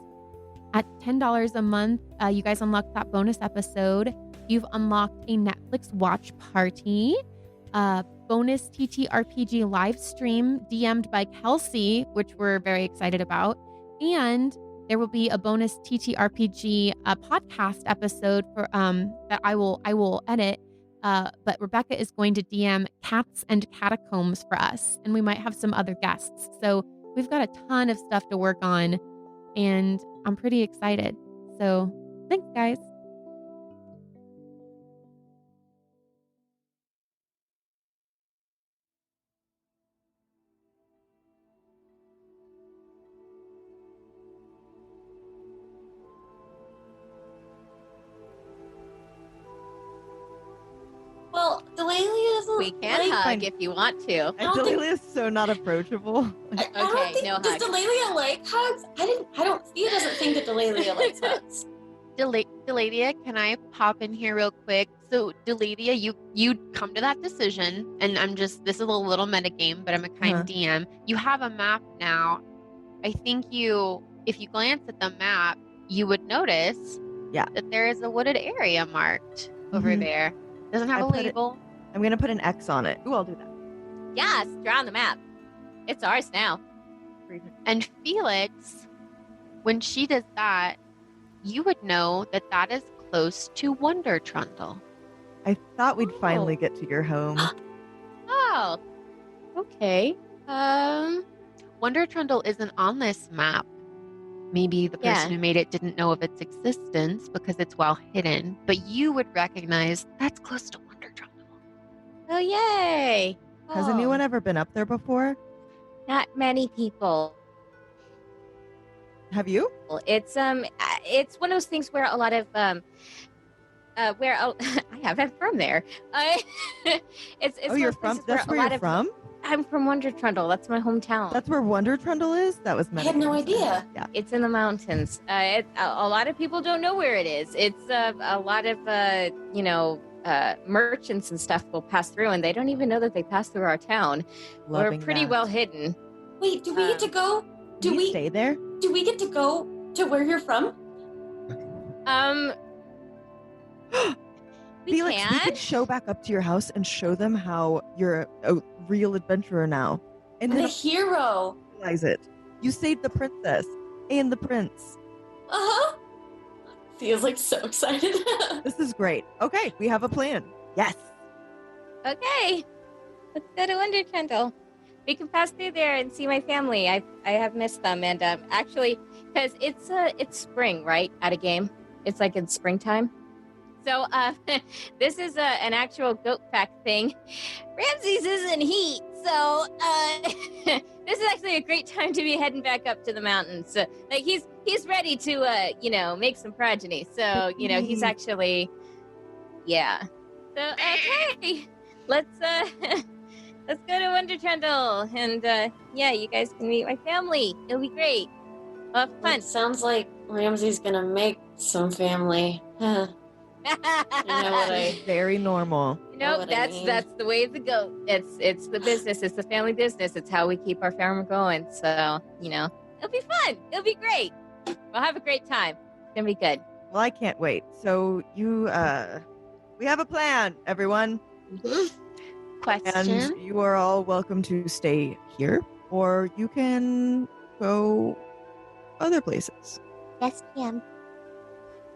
At $10 a month, you guys unlocked that bonus episode. You've unlocked a Netflix watch party, bonus TTRPG live stream DM'd by Kelsea, which we're very excited about. And there will be a bonus TTRPG podcast episode for that I will edit. But Rebecca is going to DM Cats and Catacombs for us, and we might have some other guests. So we've got a ton of stuff to work on, and I'm pretty excited. So thanks, guys. Well, Delaelia doesn't. We can hug if you want to. And Delaelia is so not approachable. I don't think, no does hugs. Delaelia like hugs? Thea doesn't think that Delaelia likes hugs. Delaelia, can I pop in here real quick? So, Delaelia, you come to that decision, and this is a little metagame, but I'm a kind DM. You have a map now. I think if you glance at the map, you would notice that there is a wooded area marked over there. Doesn't have a label. I'm going to put an X on it. Ooh, I'll do that. Yes, draw on the map. It's ours now. And Felix, when she does that, you would know that that is close to Wonder Trundle. I thought we'd finally get to your home. Oh, okay. Wonder Trundle isn't on this map. Maybe the person who made it didn't know of its existence because it's well hidden, but you would recognize that's close to Wonder Trundle. Oh, yay. Has anyone ever been up there before? Not many people. Have you? It's one of those things where a lot of I haven't from there. It's you're from? That's where you're from? I'm from Wonder Trundle. That's my hometown. That's where Wonder Trundle is? That was I had no idea. Yeah. It's in the mountains. A lot of people don't know where it is. It's a lot of merchants and stuff will pass through, and they don't even know that they pass through our town. We're pretty well hidden. Wait, do we get to go? Do we stay there? Do we get to go to where you're from? Felix, we could show back up to your house and show them how you're a real adventurer now. And I'm then a hero. Realize it. You saved the princess and the prince. Uh-huh. Feels like so excited. This is great. Okay, we have a plan. Yes. Okay. Let's go to Wonder Trundle. We can pass through there and see my family. I have missed them, and actually, because it's spring, right? At a game, it's like in springtime. So this is an actual goat fact thing. Ramses is in heat, so this is actually a great time to be heading back up to the mountains. So, like he's ready to make some progeny. So he's actually So okay, let's go to Wonder Trundle, and you guys can meet my family. It'll be great. We'll have fun. It sounds like Ramsey's gonna make some family. Very normal. No, what I mean. that's the way to go. It's the business. It's the family business. It's how we keep our farm going. So, it'll be fun. It'll be great. We'll have a great time. It's gonna be good. Well, I can't wait. So we have a plan, everyone. Question. And you are all welcome to stay here, or you can go other places. Yes, ma'am.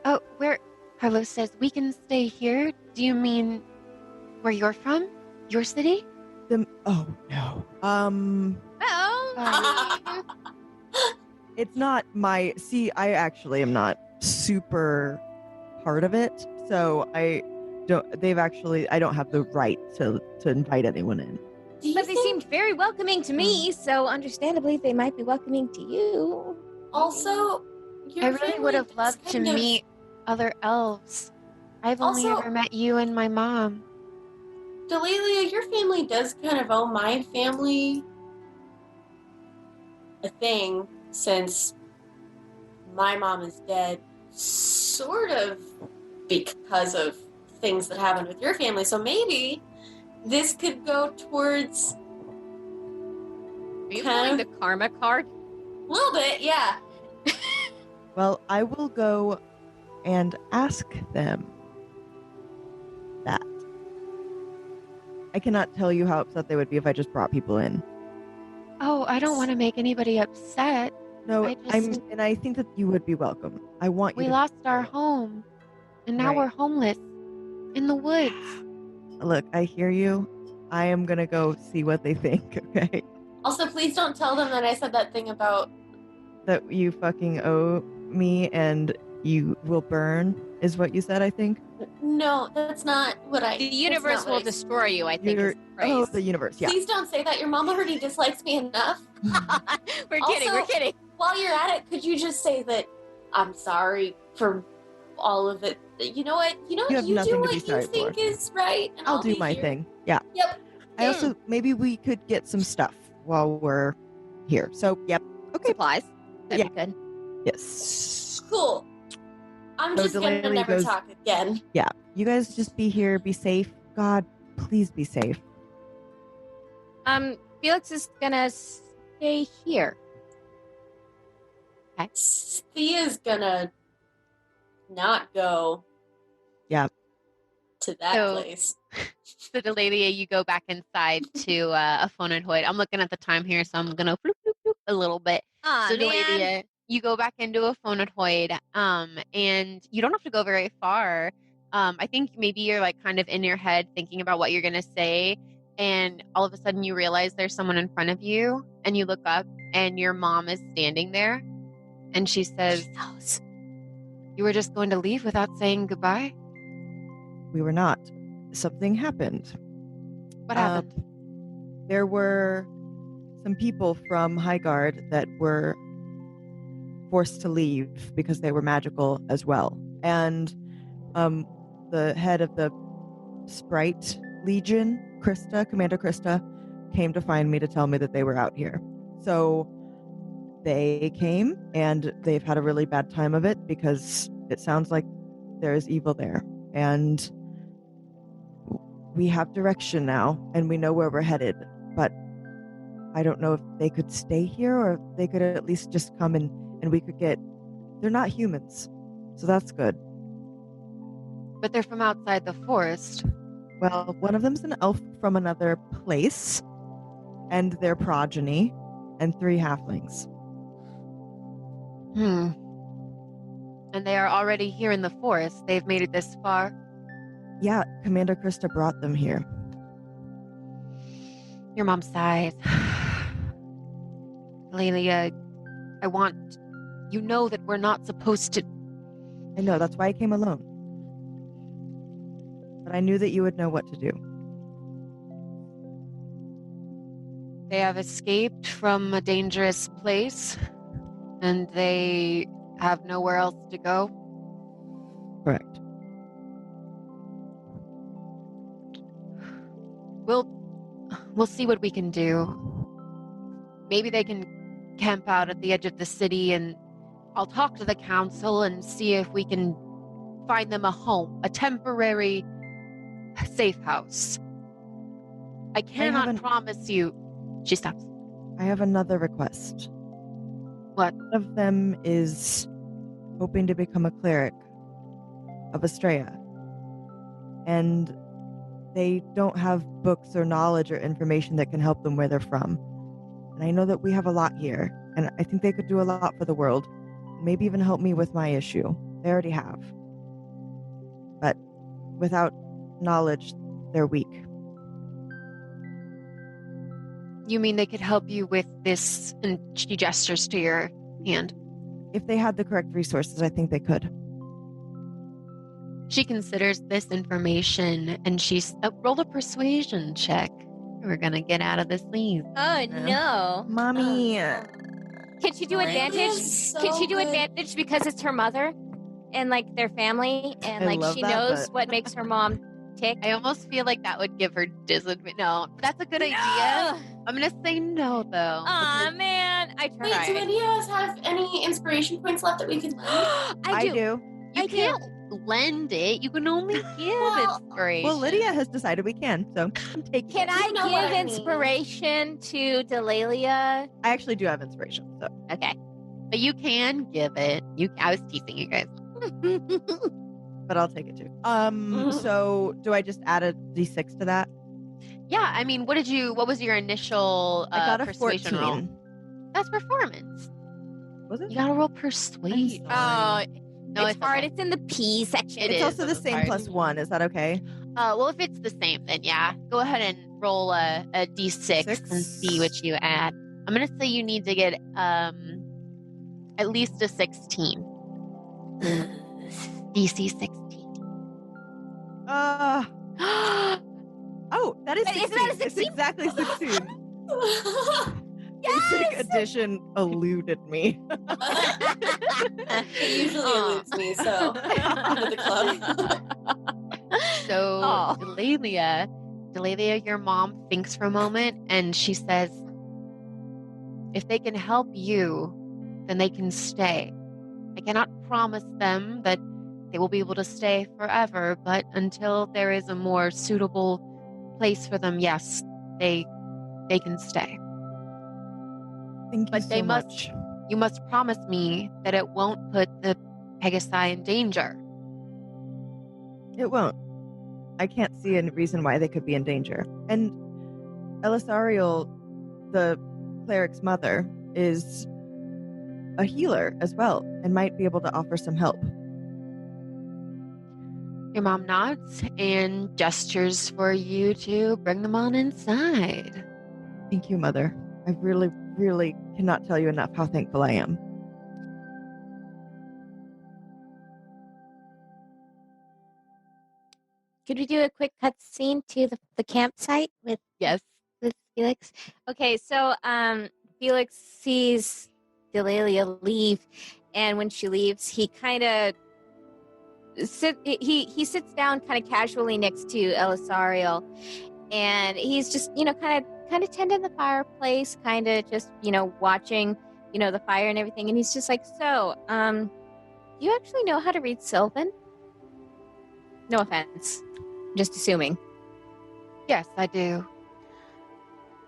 Oh, where Carlos says we can stay here. Do you mean where you're from? Your city? Oh no. Well, It's not my. See, I actually am not super part of it, so I don't. They've actually. I don't have the right to invite anyone in. but they seemed very welcoming to me, so understandably they might be welcoming to you. Also, I really would have loved to meet other elves. I've only Also- ever met you and my mom. Delaelia, your family does kind of owe my family a thing since my mom is dead, sort of because of things that happened with your family. So maybe this could go towards Are you Kind pulling of. the karma card? a little bit, yeah. Well, I will go and ask them that. I cannot tell you how upset they would be if I just brought people in. Oh, I don't want to make anybody upset. No, I I think that you would be welcome. I want you We to lost our home, and now Right. we're homeless in the woods. Look, I hear you. I am gonna go see what they think, okay? Also, please don't tell them that I said that thing about. That you fucking owe me and you will burn is what you said, I think. No, that's not what I. The that's universe not will what I- destroy you, I think. You're, Is the phrase. the universe, yeah. Please don't say that. Your mom already dislikes me enough. We're kidding. We're Also- kidding. While you're at it, could you just say that I'm sorry for all of it? You know what? You have do nothing to what be you sorry think for. is right, and I'll do be my here. thing. Yeah. Yep. I also maybe we could get some stuff while we're here. So yep. Okay. Supplies. That'd be good. Yes. Cool. I'm So just gonna Delaelia never goes- talk again. Yeah. You guys just be here, be safe. God, please be safe. Felix is gonna stay here. Theia's gonna not go. Yeah. To that So- place. So, Delaelia, you go back inside to a phonoid. I'm looking at the time here, so I'm gonna floop, floop, floop a little bit. Aw, So, man. Delaelia, you go back into a phonoid, and you don't have to go very far. I think maybe you're like kind of in your head thinking about what you're gonna say, and all of a sudden you realize there's someone in front of you, and you look up, and your mom is standing there, and she says, "You were just going to leave without saying goodbye? We were not. Something happened. What happened?" There were some people from Highguard that were forced to leave because they were magical as well. And the head of the Sprite Legion, Commander Krista, came to find me to tell me that they were out here. So they came, and they've had a really bad time of it because it sounds like there is evil there. And we have direction now, and we know where we're headed, but I don't know if they could stay here or if they could at least just come and we could get... They're not humans, so that's good. But they're from outside the forest. Well, one of them's an elf from another place, and their progeny, and 3 halflings. And they are already here in the forest. They've made it this far. Yeah, Commander Krista brought them here. Your mom sighs. Lelia, I want... You know that we're not supposed to... I know, that's why I came alone. But I knew that you would know what to do. They have escaped from a dangerous place, and they have nowhere else to go. Correct. We'll see what we can do. Maybe they can camp out at the edge of the city, and I'll talk to the council and see if we can find them a home, a temporary safe house. I cannot promise you. She stops. I have another request. What? One of them is hoping to become a cleric of Estrella. And they don't have books or knowledge or information that can help them where they're from. And I know that we have a lot here, and I think they could do a lot for the world. Maybe even help me with my issue. They already have. But without knowledge, they're weak. You mean they could help you with this? And she gestures to your hand. If they had the correct resources, I think they could. She considers this information and she's rolled a persuasion check. We're gonna get out of this leave. Oh no. Mommy. Can she do advantage? Can she do advantage because it's her mother and like their family and like she knows what makes her mom tick? I almost feel like that would give her disadvantage. No, that's a good idea. I'm gonna say no though. Aw man, I tried. Wait, do any of us have any inspiration points left that we could lend? I do. You can't lend it. You can only give inspiration. Well, Lydia has decided we can, so I'm taking Can it. I You know what give I mean. inspiration to Delaelia? I actually do have inspiration, so. Okay. But you can give it. I was teasing you guys. But I'll take it too. So do I just add a d6 to that? Yeah, I mean, what was your initial I got a persuasion 14. roll? That's performance. Was it? You gotta roll persuade. Oh, No, it's hard. okay. It's in the P section. It It's is. also the It's same hard. +1. Is that okay? Well, if it's the same, then yeah. Go ahead and roll a d6 Six. and see what you add. I'm gonna say you need to get at least a 16. DC 16. Oh, that is But 16. isn't that a It's 16? exactly 16. Basic addition eluded me. It usually eludes me, so welcome to the club. So, Aw. Delaelia, your mom thinks for a moment and she says, if they can help you, then they can stay. I cannot promise them that they will be able to stay forever, but until there is a more suitable place for them, yes, they can stay. Thank you But so they must- much. You must promise me that it won't put the Pegasi in danger. It won't. I can't see any reason why they could be in danger. And Elisariel, the cleric's mother, is a healer as well and might be able to offer some help. Your mom nods and gestures for you to bring them on inside. Thank you, Mother. I really, really cannot tell you enough how thankful I am. Could we do a quick cutscene to the campsite with Yes. Felix? Okay, so Felix sees Delaelia leave, and when she leaves, he kind of he sits down kind of casually next to Elisariel, and he's just kind of tending the fireplace, kind of just watching the fire and everything, and he's just like, so do you actually know how to read Sylvan? No offense. Just assuming. Yes, I do.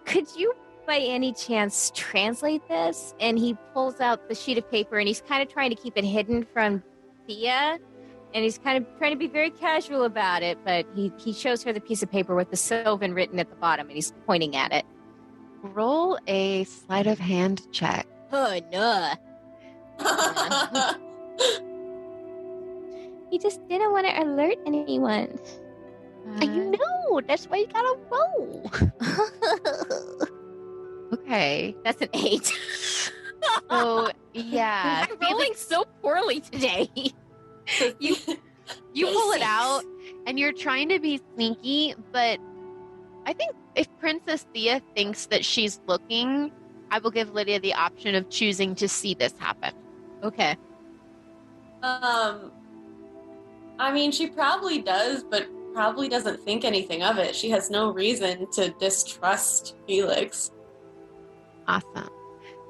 Could you, by any chance, translate this? And he pulls out the sheet of paper, and he's kind of trying to keep it hidden from Theia. And he's kind of trying to be very casual about it, but he shows her the piece of paper with the Sylvan written at the bottom, and he's pointing at it. Roll a sleight of hand check. Oh, no. He just didn't want to alert anyone. I know. That's why you gotta roll. Okay. That's an 8. So yeah, I'm rolling so poorly today. you pull it out, and you're trying to be sneaky, but I think if Princess Theia thinks that she's looking, I will give Lydia the option of choosing to see this happen. Okay. I mean, she probably does, but probably doesn't think anything of it. She has no reason to distrust Felix. Awesome.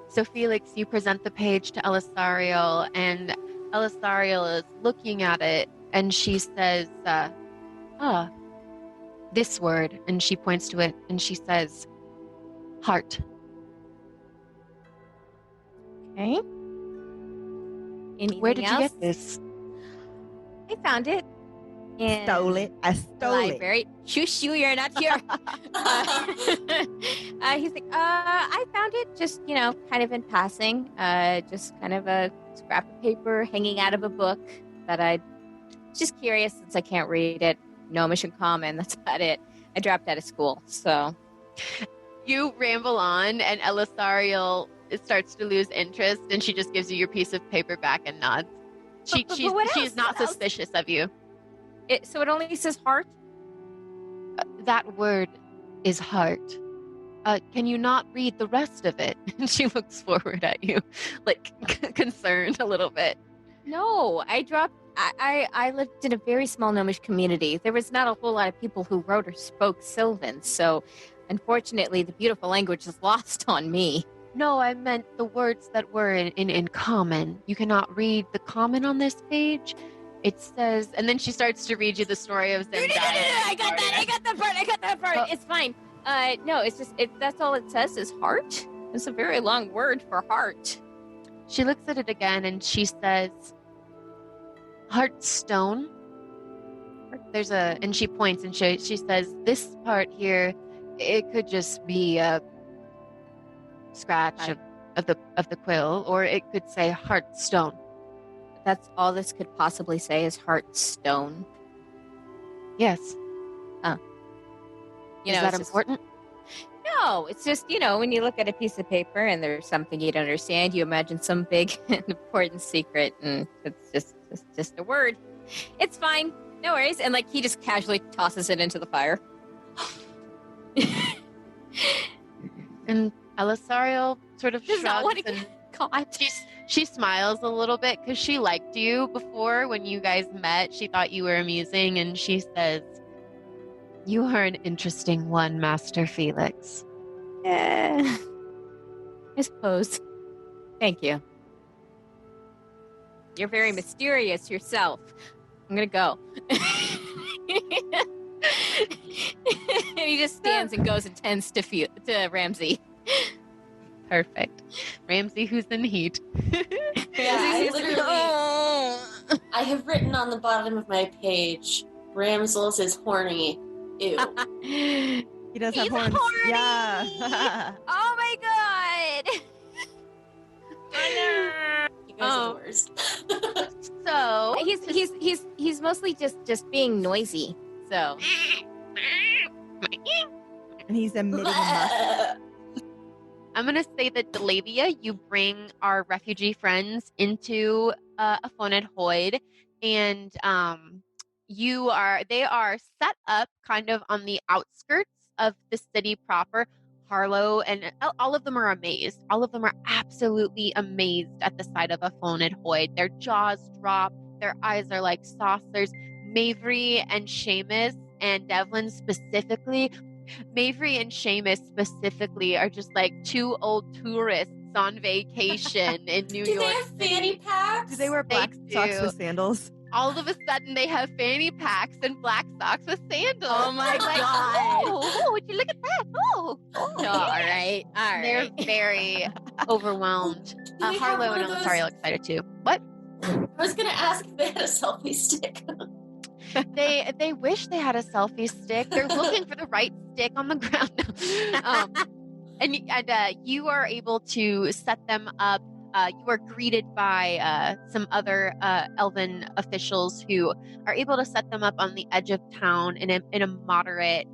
So Felix, you present the page to Elisariel, and Elisariel is looking at it, and she says, this word, and she points to it, and she says, heart. Okay. Anything Where did you else? get this? I found it. In Stole it. I the stole library. Shush you, you're not here. He's like, I found it just, kind of in passing. Just kind of a scrap of paper hanging out of a book that I just curious since I can't read it. Gnomish and common, that's about it. I dropped out of school, so. You ramble on, and Elisariel starts to lose interest, and she just gives you your piece of paper back and nods. She's not suspicious of you. So it only says heart? That word is heart. Can you not read the rest of it? And she looks forward at you, like concerned a little bit. No, I lived in a very small gnomish community. There was not a whole lot of people who wrote or spoke Sylvan, so unfortunately the beautiful language is lost on me. No, I meant the words that were in common. You cannot read the common on this page. It says, and then she starts to read you the story of Zendaya. I got that part. Oh. It's fine. No, it's just, that's all it says is heart. It's a very long word for heart. She looks at it again and she says, Heartstone. And she points and she says, this part here, it could just be a scratch of the quill, or it could say Heartstone. That's all this could possibly say is Heartstone. Yes. Is that important? No, it's just, when you look at a piece of paper and there's something you don't understand, you imagine some big and important secret, and it's just a word. It's fine. No worries. And he just casually tosses it into the fire. And Elisariel sort of Does not want shrugs to and God. she smiles a little bit because she liked you before when you guys met. She thought you were amusing, and she says, you are an interesting one, Master Felix. I suppose. Thank you. You're very mysterious yourself. I'm gonna go. And he just stands and goes and tends to Ramsey. Perfect. Ramsey, who's in heat. Yeah, I have written on the bottom of my page, Ramsels is horny. Ew. He does have horns. horny! Yeah. Oh my god! You guys are the worst. So He's mostly just being noisy. So And he's emitting a musk. I'm going to say that Delaelia, you bring our refugee friends into a Foned Hoid, and they are set up kind of on the outskirts of the city proper. Harlow and all of them are amazed. All of them are absolutely amazed at the sight of a Foned Hoid. Their jaws drop. Their eyes are like saucers. Mavry and Seamus and Devlin specifically. Mavry and Seamus specifically are just like two old tourists on vacation in New Do York. they have fanny packs? Do they wear black They socks do. with sandals? All of a sudden, they have fanny packs and black socks with sandals. Oh my It's like, God. oh, would you look at that? Oh, all right. They're very overwhelmed. Do they have Harlow one and of those- Elisari are excited too. What? I was gonna ask if they had a selfie stick. They wish they had a selfie stick. They're looking for the right stick on the ground. And you are able to set them up. You are greeted by some other elven officials who are able to set them up on the edge of town in a moderate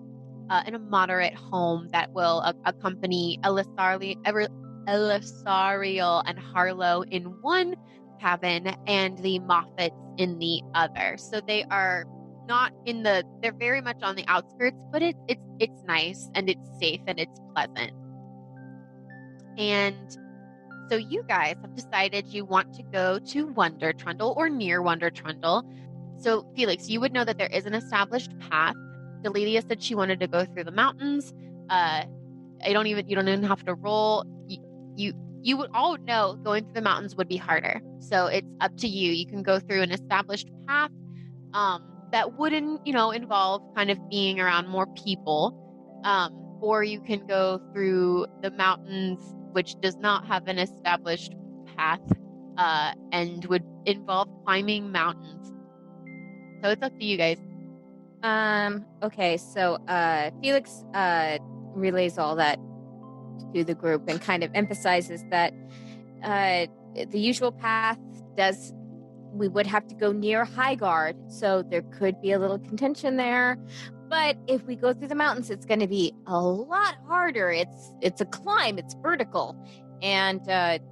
home that will accompany Elisariel and Harlow in one cabin and the Moffats in the other. So they are not they're very much on the outskirts, but it's nice and it's safe and it's pleasant. And so you guys have decided you want to go to Wonder Trundle or near Wonder Trundle. So Felix, you would know that there is an established path. Delaelia said she wanted to go through the mountains. You don't even have to roll. You would all know going through the mountains would be harder. So it's up to you. You can go through an established path. that wouldn't, involve kind of being around more people. Or you can go through the mountains, which does not have an established path, and would involve climbing mountains. So it's up to you guys. Okay, so Felix relays all that to the group and kind of emphasizes that the usual path we would have to go near Highguard, so there could be a little contention there. But if we go through the mountains, it's going to be a lot harder. It's a climb, it's vertical. And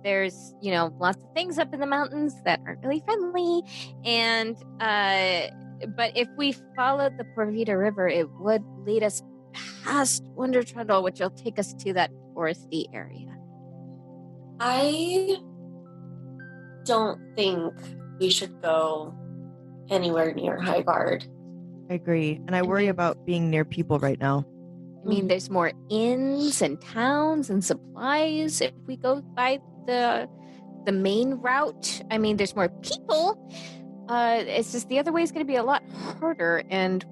there's, lots of things up in the mountains that aren't really friendly. And but if we followed the Porvita River, it would lead us past Wonder Trundle, which will take us to that foresty area. I don't think we should go anywhere near Highguard. I agree. And I worry about being near people right now. I mean, there's more inns and towns and supplies if we go by the main route. I mean, there's more people. It's just the other way is going to be a lot harder, and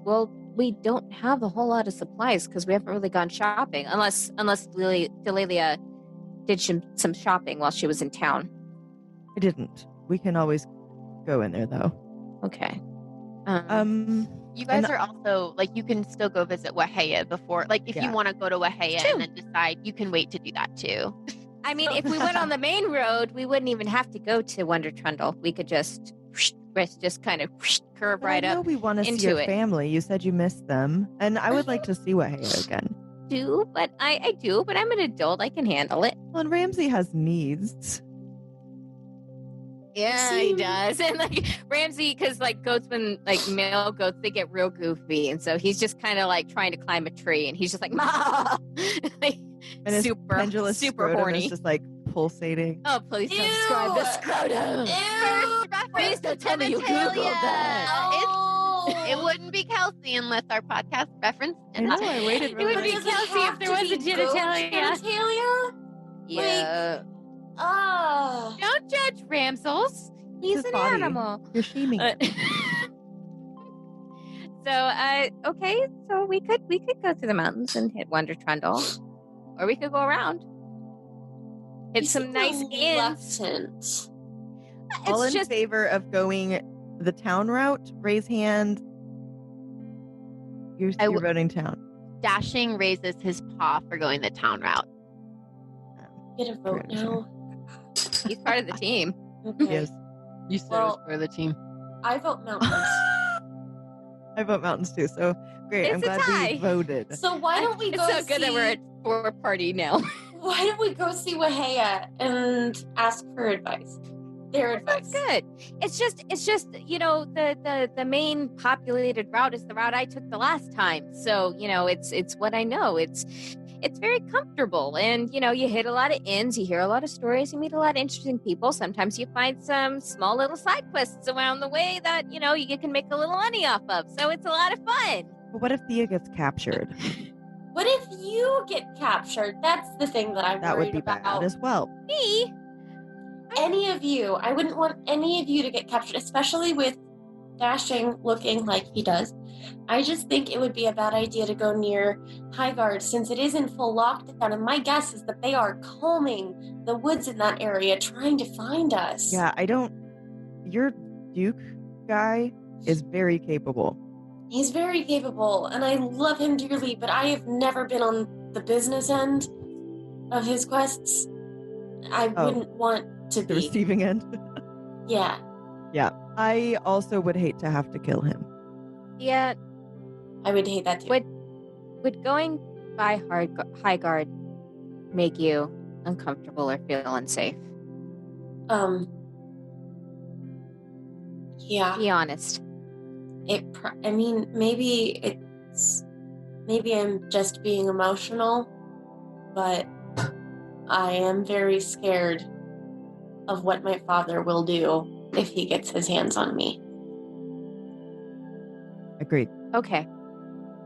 we don't have a whole lot of supplies because we haven't really gone shopping, unless Delaelia did some shopping while she was in town. I didn't. We can always go in there though. Okay. You guys are also, you can still go visit Waheya before, if you want to go to Waheya and then decide, you can wait to do that too. I mean, if we went on the main road, we wouldn't even have to go to Wonder Trundle. We could just kind of curve right up. We want to see your family. You said you missed them, and I would like to see Waheya again. I do, but I'm an adult. I can handle it. Well, and Ramsey has needs. Yeah, he does. And Ramsey, because goats, when male goats, they get real goofy, and so he's just kind of trying to climb a tree, and he's just like, "Ma!" And his pendulous super horny. Is just pulsating. Oh, please don't describe the scrotum. Please don't tell me you Googled that. It wouldn't be Kelsey unless our podcast referenced it. I waited. It would be Kelsey if there was a genitalia. Yeah. Don't judge Ramsels. He's an animal. You're shaming him. Okay, so we could go through the mountains and hit Wonder Trundle, or we could go around. Hit some nice inns. All in favor of going the town route? Raise hand. You're voting town. Dashing raises his paw for going the town route. Get a vote now. He's part of the team. Okay. Yes. You said it was part of the team. I vote mountains. I vote mountains too. So great. It's I'm glad we voted. So why don't we go? It's so good that we're at 4-party now. Why don't we go see Waheya and ask her advice? Their advice. That's good. It's just the main populated route is the route I took the last time. So it's what I know. It's very comfortable, and you hit a lot of inns, you hear a lot of stories, you meet a lot of interesting people. Sometimes you find some small little side quests around the way that you can make a little money off of. So it's a lot of fun. But what if Theia gets captured? What if you get captured? That's the thing that I'm that worried would be about. bad as well. Me? Any of you. I wouldn't want any of you to get captured, especially with Dashing looking like he does. I just think it would be a bad idea to go near Highguard since it is in full lockdown, and my guess is that they are combing the woods in that area trying to find us. Yeah, your Duke guy is very capable. He's very capable, and I love him dearly, but I have never been on the business end of his quests. I wouldn't want to be. The receiving end? Yeah. Yeah. I also would hate to have to kill him. Yeah. I would hate that too. Would going by Highguard make you uncomfortable or feel unsafe? Yeah. Be honest. Maybe I'm just being emotional, but I am very scared of what my father will do if he gets his hands on me. Agreed. Okay.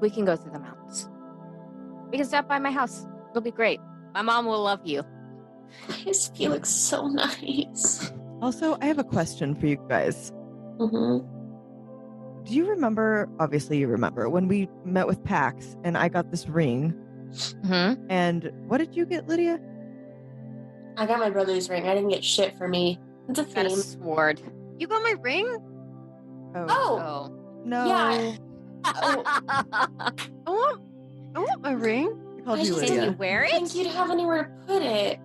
We can go through the mountains. We can stop by my house. It'll be great. My mom will love you. His Felix so nice. Also, I have a question for you guys. Mm-hmm. do you remember, obviously you remember, when we met with Pax and I got this ring? Mm-hmm. And what did you get, Lydia? I got my brother's ring. I didn't get shit for me. It's a Got a theme. sword. You got my ring? Oh, No. yeah. Oh, I want my ring. I called I you just Did you Lydia. wear I it? think you'd have anywhere to put it.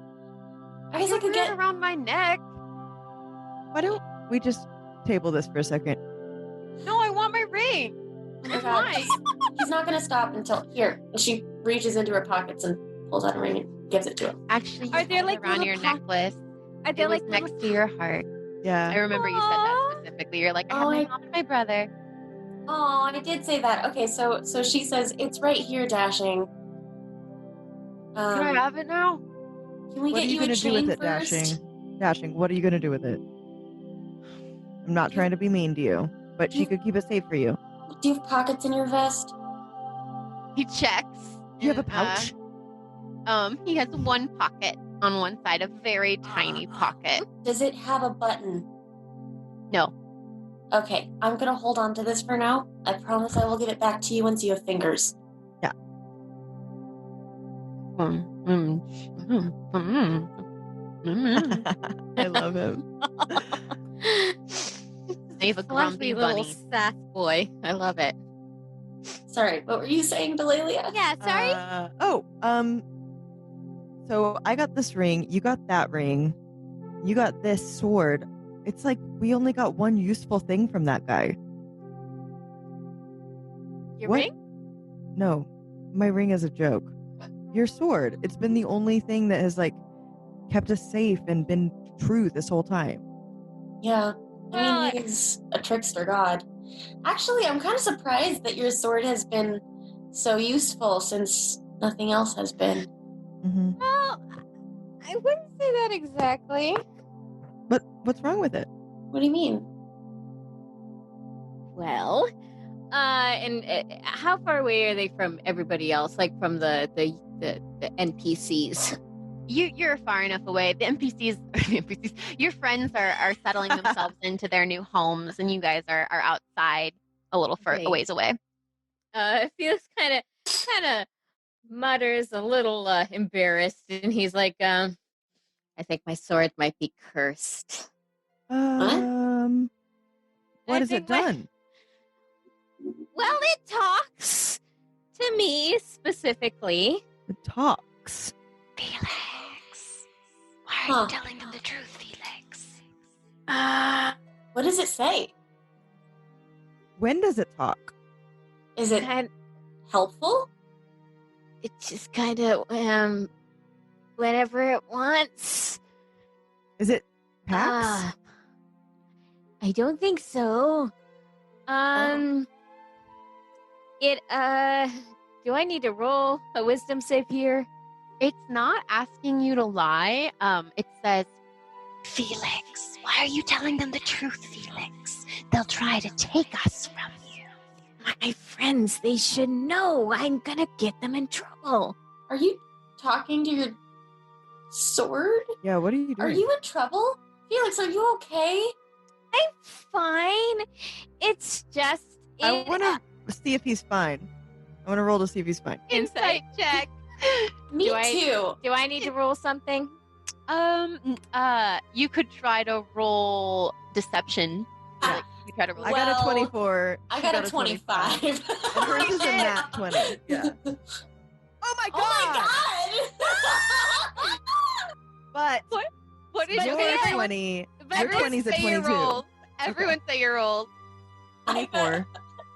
I guess I can could wear it get. around my neck. Why don't we just table this for a second? No, I want my ring. Oh my It's God. mine. He's not going to stop until. Here. And she reaches into her pockets and pulls out a ring and gives it to him. Actually, you Are there, had it like, around little your pock- necklace? Are there It was like next to your heart. I Yeah. remember you said Aw. that specifically. You're like, I have Oh, my I- mom and my brother. Oh, I did say that. Okay, so she says, it's right here, Dashing. Can I have it now? Can we What get are you you a going to do chain with it, first? Dashing, what are you going to do with it? I'm not trying to be mean to you, but she could keep it safe for you. Do you have pockets in your vest? He checks. Do you have a and, pouch? He has one pocket on one side, a very tiny pocket. Does it have a button? No. Okay, I'm gonna hold on to this for now. I promise I will give it back to you once you have fingers. I love him. They have a grumpy Fluffy little bunny. sass boy. I love it. Sorry, what were you saying, Delaelia? Yeah, sorry. So I got this ring, you got that ring, you got this sword. It's like we only got one useful thing from that guy. Your what? ring? No, my ring is a joke. Your sword. It's been the only thing that has like kept us safe and been true this whole time. Yeah, I Well, mean, he's a trickster god. Actually, I'm kind of surprised that your sword has been so useful since nothing else has been. Mm-hmm. Well, I wouldn't say that exactly. But what's wrong with it? What do you mean? Well, and how far away are they from everybody else? Like from the NPCs? You're far enough away. The NPCs, your friends are settling themselves into their new homes, and you guys are outside a little Right. a ways away. Felix kind of mutters a little embarrassed, and he's like, I think my sword might be cursed. What I has think it my- done? Well, it talks to me specifically. It talks. Felix, why Huh. are you telling them the truth, Felix? What does it say? When does it talk? Is it And helpful? it just kind of whenever it wants. Is it Pax? I don't think so. It do I need to roll a wisdom save here? It's not asking you to lie. It says, Felix, why are you telling them the truth, Felix? They'll try to take us from you. My friends, they should know. I'm gonna get them in trouble. Are you talking to your sword? Yeah, what are you doing? Are you in trouble? Felix, are you okay? I'm fine. It's just I want to see if he's fine. I want to roll to see if he's fine. Insight check. Me Do I- too. Do I need to roll something? You could try to roll deception. Ah, You try to roll. I got a Well, 24. I She got a 25. And hers is a nat 20. Yeah. Oh my god! Oh my god! But What is your your okay. 20, But your everyone 20's a say your 22. rolls. Everyone say your rolls. I got 24.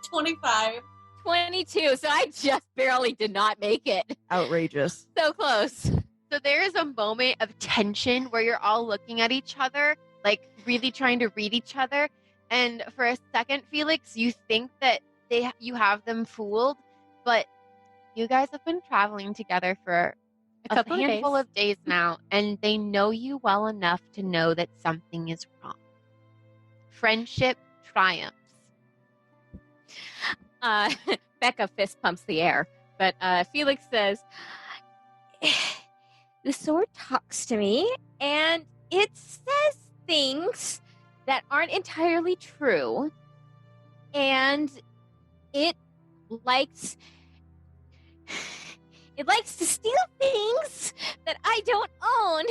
25. 22. So I just barely did not make it. Outrageous. So close. So there is a moment of tension where you're all looking at each other, like really trying to read each other. And for a second, Felix, you think that you have them fooled, but you guys have been traveling together for a couple of handful days. of days now, and they know you well enough to know that something is wrong. Friendship triumphs. Becca fist pumps the air, but Felix says, "The sword talks to me, and it says things that aren't entirely true. and it likes to steal things that I don't own.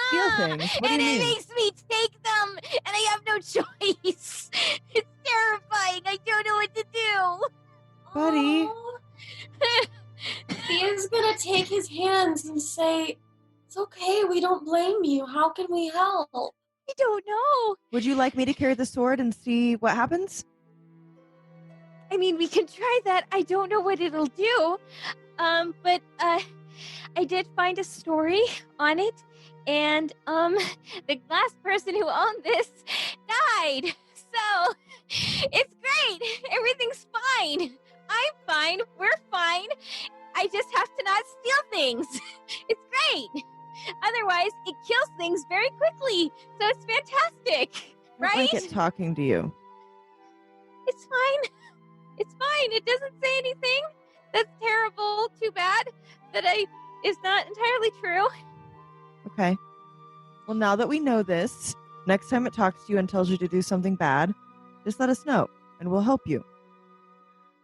Steal things? What do And you it mean? makes me take them, and I have no choice. It's terrifying. I don't know what to do. Buddy. Oh. Thea's gonna take his hands and say, "It's okay, we don't blame you. How can we help?" I don't know. Would you like me to carry the sword and see what happens? I mean, we can try that. I don't know what it'll do. But I did find a story on it, and the last person who owned this died. So it's great. Everything's fine. I'm fine. We're fine. I just have to not steal things. It's great. Otherwise, it kills things very quickly. So it's fantastic, I don't right? like it talking to you. It's fine. It's fine. It doesn't say anything. That's terrible. Too bad that is not entirely true. Okay. Well, now that we know this, next time it talks to you and tells you to do something bad, just let us know, and we'll help you.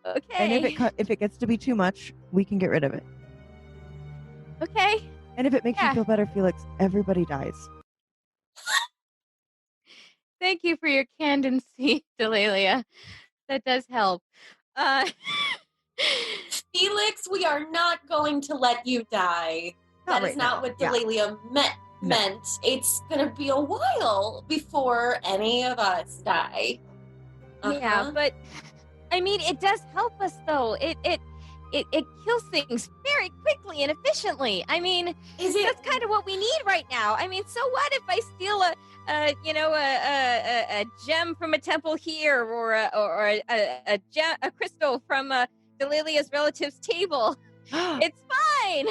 Okay. And if it gets to be too much, we can get rid of it. Okay. And if it makes you Yeah. feel better, Felix, everybody dies. Thank you for your candidacy, Delaelia. That does help. Felix, we are not going to let you die. Not That right is not now. what Yeah. Delaelia meant. It's gonna be a while before any of us die. Yeah, but I mean, it does help us though. It kills things very quickly and efficiently. I mean, that's kind of what we need right now. I mean, so what if I steal a gem from a temple here, or a crystal from Delelia's relative's table? It's fine.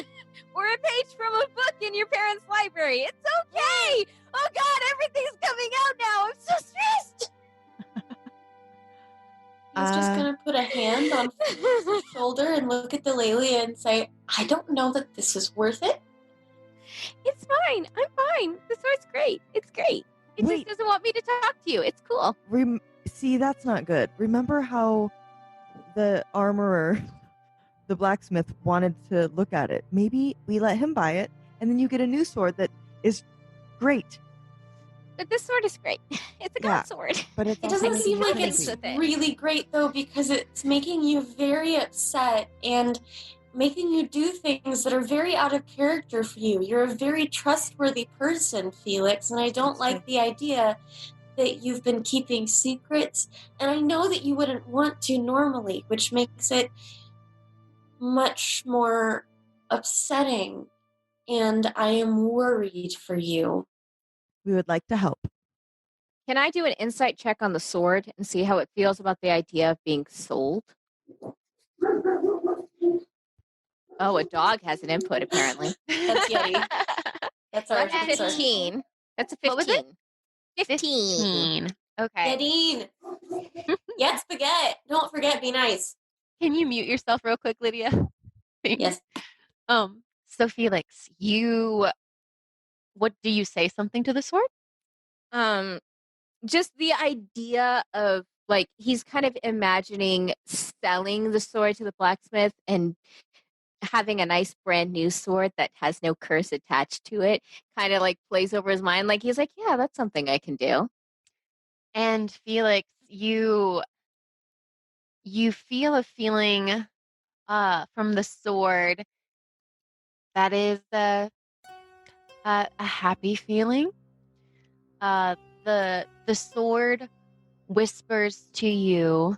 Or a page from a book in your parents' library. It's okay. Oh God, everything's coming out now. I'm so stressed. He's just gonna put a hand on Felix's shoulder and look at Delaelia and say, "I don't know that this is worth it." It's fine. I'm fine. The sword's great. It's great. It just doesn't want me to talk to you. It's cool. See, that's not good. Remember how the armorer, the blacksmith, wanted to look at it? Maybe we let him buy it, and then you get a new sword that is great. But this sword is great. It's a god sword. But it doesn't seem like it's really great, though, because it's making you very upset and making you do things that are very out of character for you. You're a very trustworthy person, Felix, and I don't like the idea that you've been keeping secrets. And I know that you wouldn't want to normally, which makes it much more upsetting. And I am worried for you. We would like to help. Can I do an insight check on the sword and see how it feels about the idea of being sold? Oh, a dog has an input, apparently. That's Yeti. That's our 15. That's a 15. What was it? 15. Okay. Yeti. Yes, spaghetti. Don't forget, be nice. Can you mute yourself real quick, Lydia? Yes. So Felix, what do you say something to the sword? Just the idea of, like, he's kind of imagining selling the sword to the blacksmith and having a nice brand new sword that has no curse attached to it kind of like plays over his mind. Like, he's like, yeah, that's something I can do. And Felix, you feel a feeling from the sword that is a happy feeling. The sword whispers to you,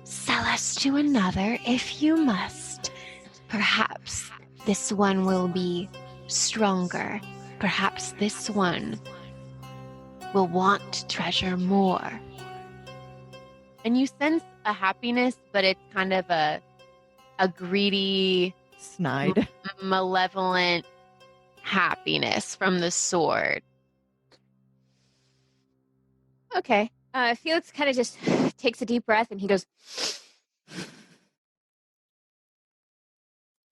"Sell us to another if you must. Perhaps this one will be stronger. Perhaps this one will want to treasure more." And you sense a happiness, but it's kind of a greedy, snide, malevolent happiness from the sword. Okay. Felix kind of just takes a deep breath and he goes,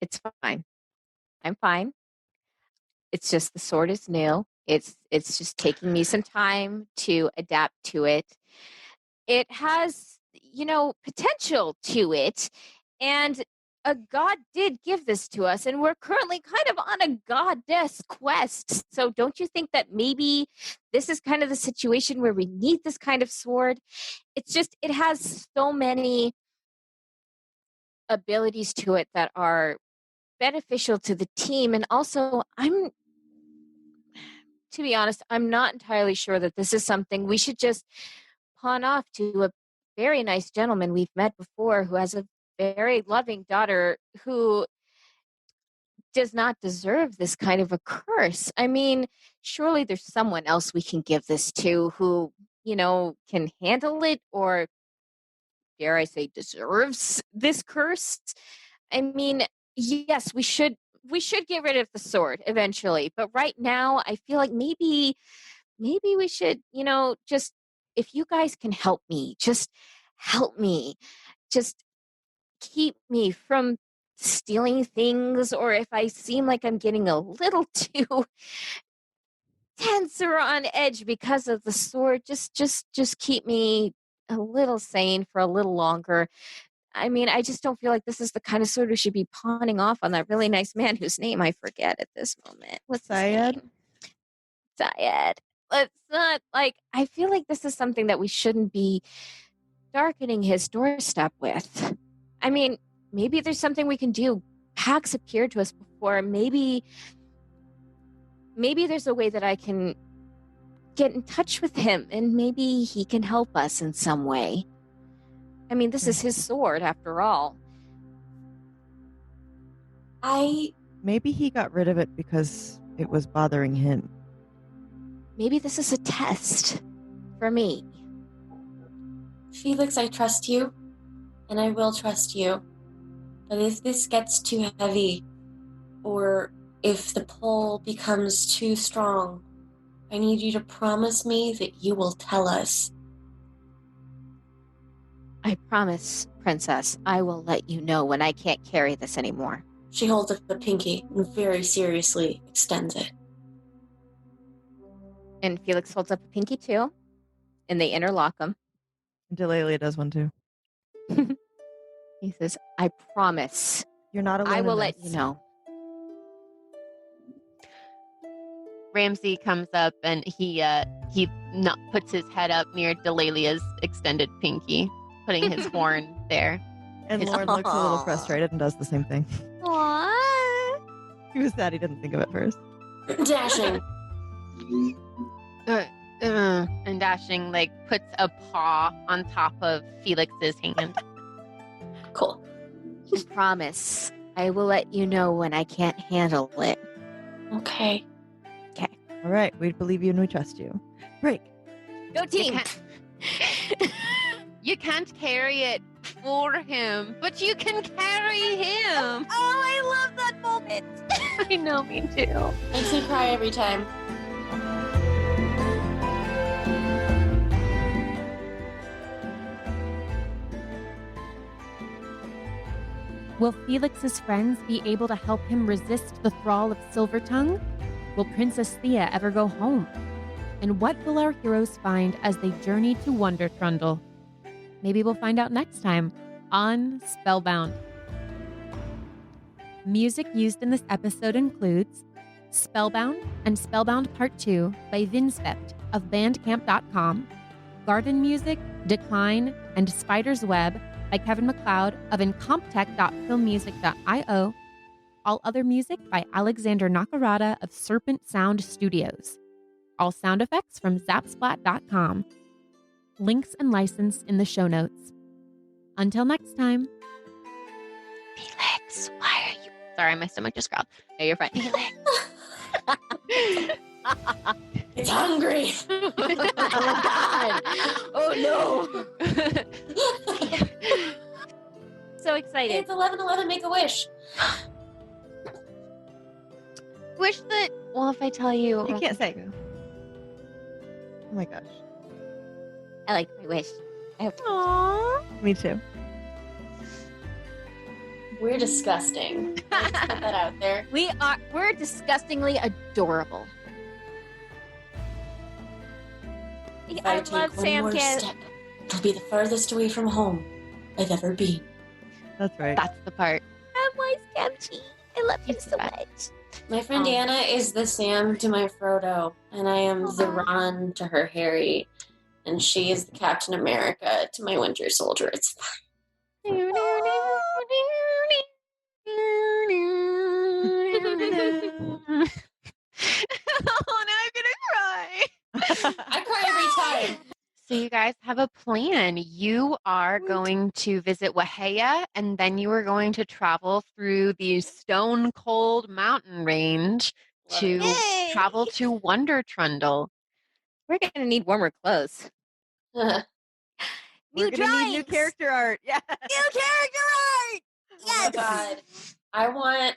"It's fine. I'm fine. It's just the sword is new. It's just taking me some time to adapt to it. it has, potential to it. And a god did give this to us, and we're currently kind of on a goddess quest. So don't you think that maybe this is kind of the situation where we need this kind of sword? It's just, it has so many abilities to it that are beneficial to the team. And also, to be honest, I'm not entirely sure that this is something we should just pawn off to a very nice gentleman we've met before who has a very loving daughter who does not deserve this kind of a curse. I mean, surely there's someone else we can give this to who, can handle it, or dare I say deserves this curse. I mean, yes, we should get rid of the sword eventually, but right now I feel like maybe we should, just, if you guys can help me, just help me. Just keep me from stealing things, or if I seem like I'm getting a little too tense or on edge because of the sword, just keep me a little sane for a little longer. I mean, I just don't feel like this is the kind of sword we should be pawning off on that really nice man whose name I forget at this moment. What's his name? Syed. Let's not, I feel like this is something that we shouldn't be darkening his doorstep with. I mean, maybe there's something we can do. Pax appeared to us before. Maybe there's a way that I can get in touch with him, and maybe he can help us in some way. I mean, this is his sword, after all. Maybe he got rid of it because it was bothering him. Maybe this is a test for me. Felix, I trust you, and I will trust you. But if this gets too heavy, or if the pull becomes too strong, I need you to promise me that you will tell us. I promise, Princess, I will let you know when I can't carry this anymore. She holds up the pinky and very seriously extends it. And Felix holds up a pinky too, and they interlock them. Delaelia does one too. He says, I promise. You're not alone. I will in let this. you know. Ramsey comes up and he puts his head up near Delaelia's extended pinky, putting his horn there. And Lauren looks a little frustrated and does the same thing. Aww. He was sad he didn't think of it first. Dashing. And Dashing puts a paw on top of Felix's hand. Cool. I promise. I will let you know when I can't handle it. Okay. All right, we believe you and we trust you. Break. Go team. You can't carry it for him, but you can carry him. Oh, I love that moment. I know, me too. Makes me cry every time. Will Felix's friends be able to help him resist the thrall of Silvertongue? Will Princess Theia ever go home? And what will our heroes find as they journey to Wonder Trundle? Maybe we'll find out next time on Spellbound. Music used in this episode includes Spellbound and Spellbound Part 2 by Vindsvept of Bandcamp.com, Garden Music, Decline, and Spider's Web by Kevin MacLeod of incomptech.filmmusic.io. All other music by Alexander Nakarada of Serpent Sound Studios. All sound effects from Zapsplat.com. Links and license in the show notes. Until next time. Felix, why are you... Sorry, my stomach just growled. No, you're fine. Felix. It's hungry. Oh no. So excited. It's 11:11. Make a wish. Wish that... Well, if I tell you... You can't say. Oh my gosh. I like my wish. Aww. Me too. We're disgusting. Let's put that out there. We're disgustingly adorable. If I take love one more Samkin. step, It'll be the farthest away from home I've ever been. That's right. That's the part. I'm wise Kelsea. I love him He's so the best. much. My friend Anna is the Sam to my Frodo, and I am the Ron to her Harry, and she is the Captain America to my Winter Soldier. It's fine. Oh, now I'm gonna cry. I cry every time. So you guys have a plan. You are going to visit Wahea, and then you are going to travel through the stone cold mountain range Love to it. Yay! travel to Wonder Trundle. We're gonna need warmer clothes. We're New gonna need new drawings! character art. Yeah. New character art! Oh my god.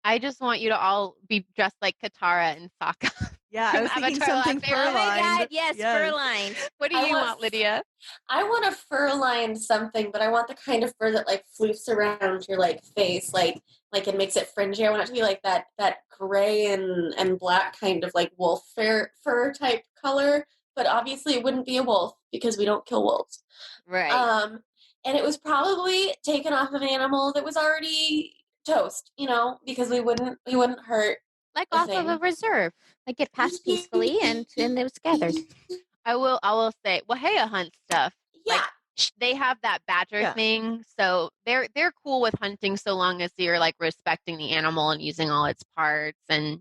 I just want you to all be dressed like Katara and Sokka. Yeah, I was From thinking Avatar: something Last Airbender. Oh my fur-lined. god, yes, fur lined. What do I you want- want, Lydia? I want a fur-lined something, but I want the kind of fur that like floofs around your like face, like it makes it fringy. I want it to be like that gray and black kind of like wolf fur type color, but obviously it wouldn't be a wolf because we don't kill wolves. Right. And it was probably taken off of an animal that was already toast, because we wouldn't hurt. Like the off of a thing. reserve. Like it passed peacefully and it was gathered. I will say Wahea hunts stuff. Yeah. Like they have that badger Yeah. thing, so they're cool with hunting so long as you're like respecting the animal and using all its parts and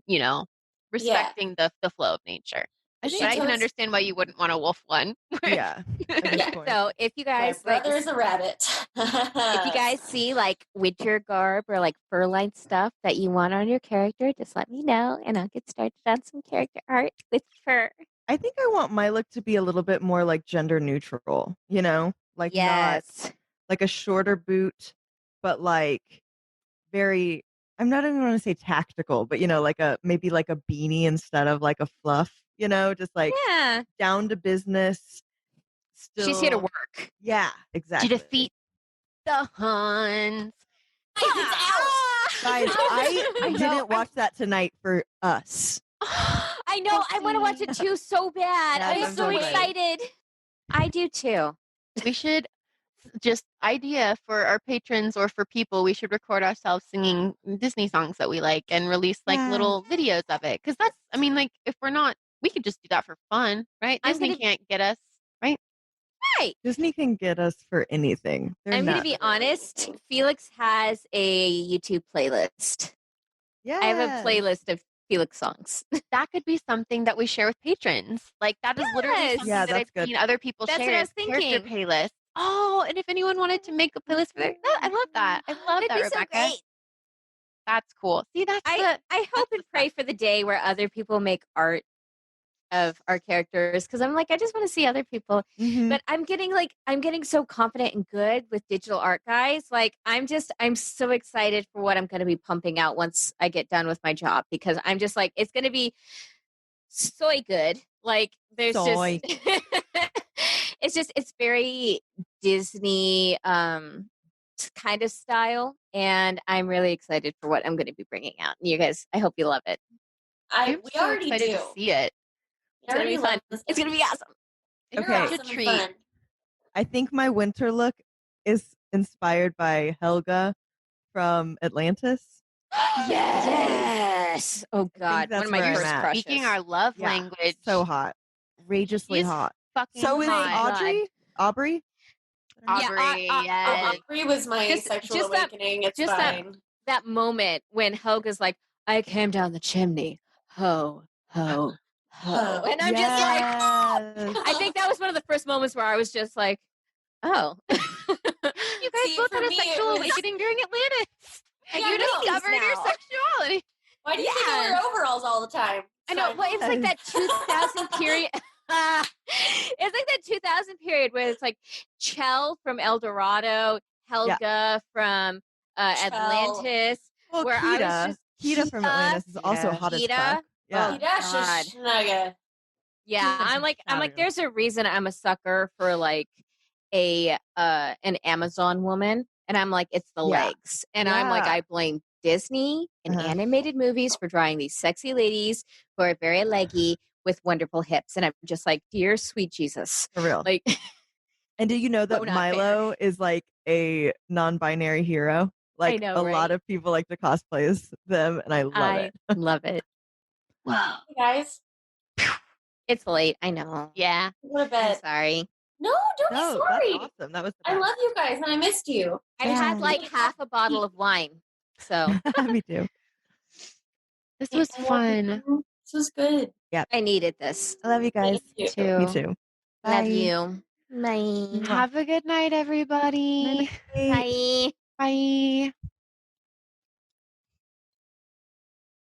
respecting the flow of nature. I She But I can toast- understand why you wouldn't want a wolf one. Yeah. at this Yeah, point. So if you My guys like brother is a rabbit. if you guys see like winter garb or like fur lined stuff that you want on your character, just let me know and I'll get started on some character art with fur. I think I want my look to be a little bit more like gender neutral, like not Yes. like a shorter boot, but like very, I'm not even going to say tactical, but like maybe like a beanie instead of like a fluff, just like Yeah. down to business. She's here to Still- work. Yeah, exactly. To defeat the Huns. Guys, I I know, didn't watch that tonight for us. I know. I want to watch it too so bad. Yes, I'm I'm so so excited. I do too. We should just idea for our patrons or for people, we should record ourselves singing Disney songs that we like and release like Yeah. little videos of it. Because that's, I mean, like if we're not, we could just do that for fun, right? I'm Disney gonna- can't get us, right? Right. Disney can get us for anything. They're I'm going to nuts. be honest. Felix has a YouTube playlist. Yeah. I have a playlist of Felix songs. That could be something that we share with patrons. Like that is literally Yes. something Yeah, that I've that's good. seen other people That's what share I as was character thinking. playlists. Oh, and if anyone wanted to make a playlist for their, I love that. I love That'd that, be so Rebecca. great. That's cool. See, that's I hope that's and the pray for the day where other people make art of our characters because I'm like I just want to see other people. Mhm. But I'm getting so confident and good with digital art, guys. Like I'm so excited for what I'm going to be pumping out once I get done with my job because I'm just like it's going to be so good. Like there's Soy. just it's very Disney kind of style and I'm really excited for what I'm going to be bringing out. And you guys, I hope you love it. I'm We so already excited do. to see it. We already It's gonna be love this It's going to be awesome. You're Okay. awesome It's a and treat. fun. I think my winter look is inspired by Helga from Atlantis. Yes. Oh God, that's one of my where I'm first at. crushes. Speaking our love Yeah, language. So hot. Outrageously She's hot. fucking So is hot. Audrey. Aubrey? Aubrey, yes. Aubrey was my Just- sexual just that- awakening. It's just that- fine. that moment when Helga's like, "I came down the chimney, ho, ho, ho," and I'm just like, Yes. I think that was one of the first moments where I was just like, "Oh." You guys See, both for had a me, it sexual was- awakening during Atlantis. And Yeah, you I know. discovered your Now. sexuality. Why do you think I wear overalls all the time? I know. Fine. Well, it was like that 2000 period. It's like that 2000 period where it's like Chell from El Dorado, Helga from Chell. Atlantis. Well, where I was Kita. just Kita from Atlantis is also yeah. hot as Kita? fuck. Yeah. Oh, Dash God. is snugga. Yeah, That's I'm like fabulous. there's a reason I'm a sucker for like a an Amazon woman, and I'm like it's the Yeah. legs, and I'm like Yeah. I blame Disney and Uh-huh. animated movies for drawing these sexy ladies who are very leggy with wonderful hips, and I'm just like dear sweet Jesus, For real. like And do you know that So not fair. Milo is like a non-binary hero? Like know, a lot right? of people like to cosplay as them, and I love it. love it. Wow. Hey, guys, It's late. I know. Yeah. go to I'm bed. sorry. No, don't No, be sorry. that's awesome. That was the I best. love you guys, and I missed you. I Yeah. had like half a bottle of wine. So Me too. This was I love fun. you. This was good. I needed this. I love you guys. Me too. Too. Me too. Love Bye. you. Bye. Have a good night, everybody. Bye. Bye. Bye.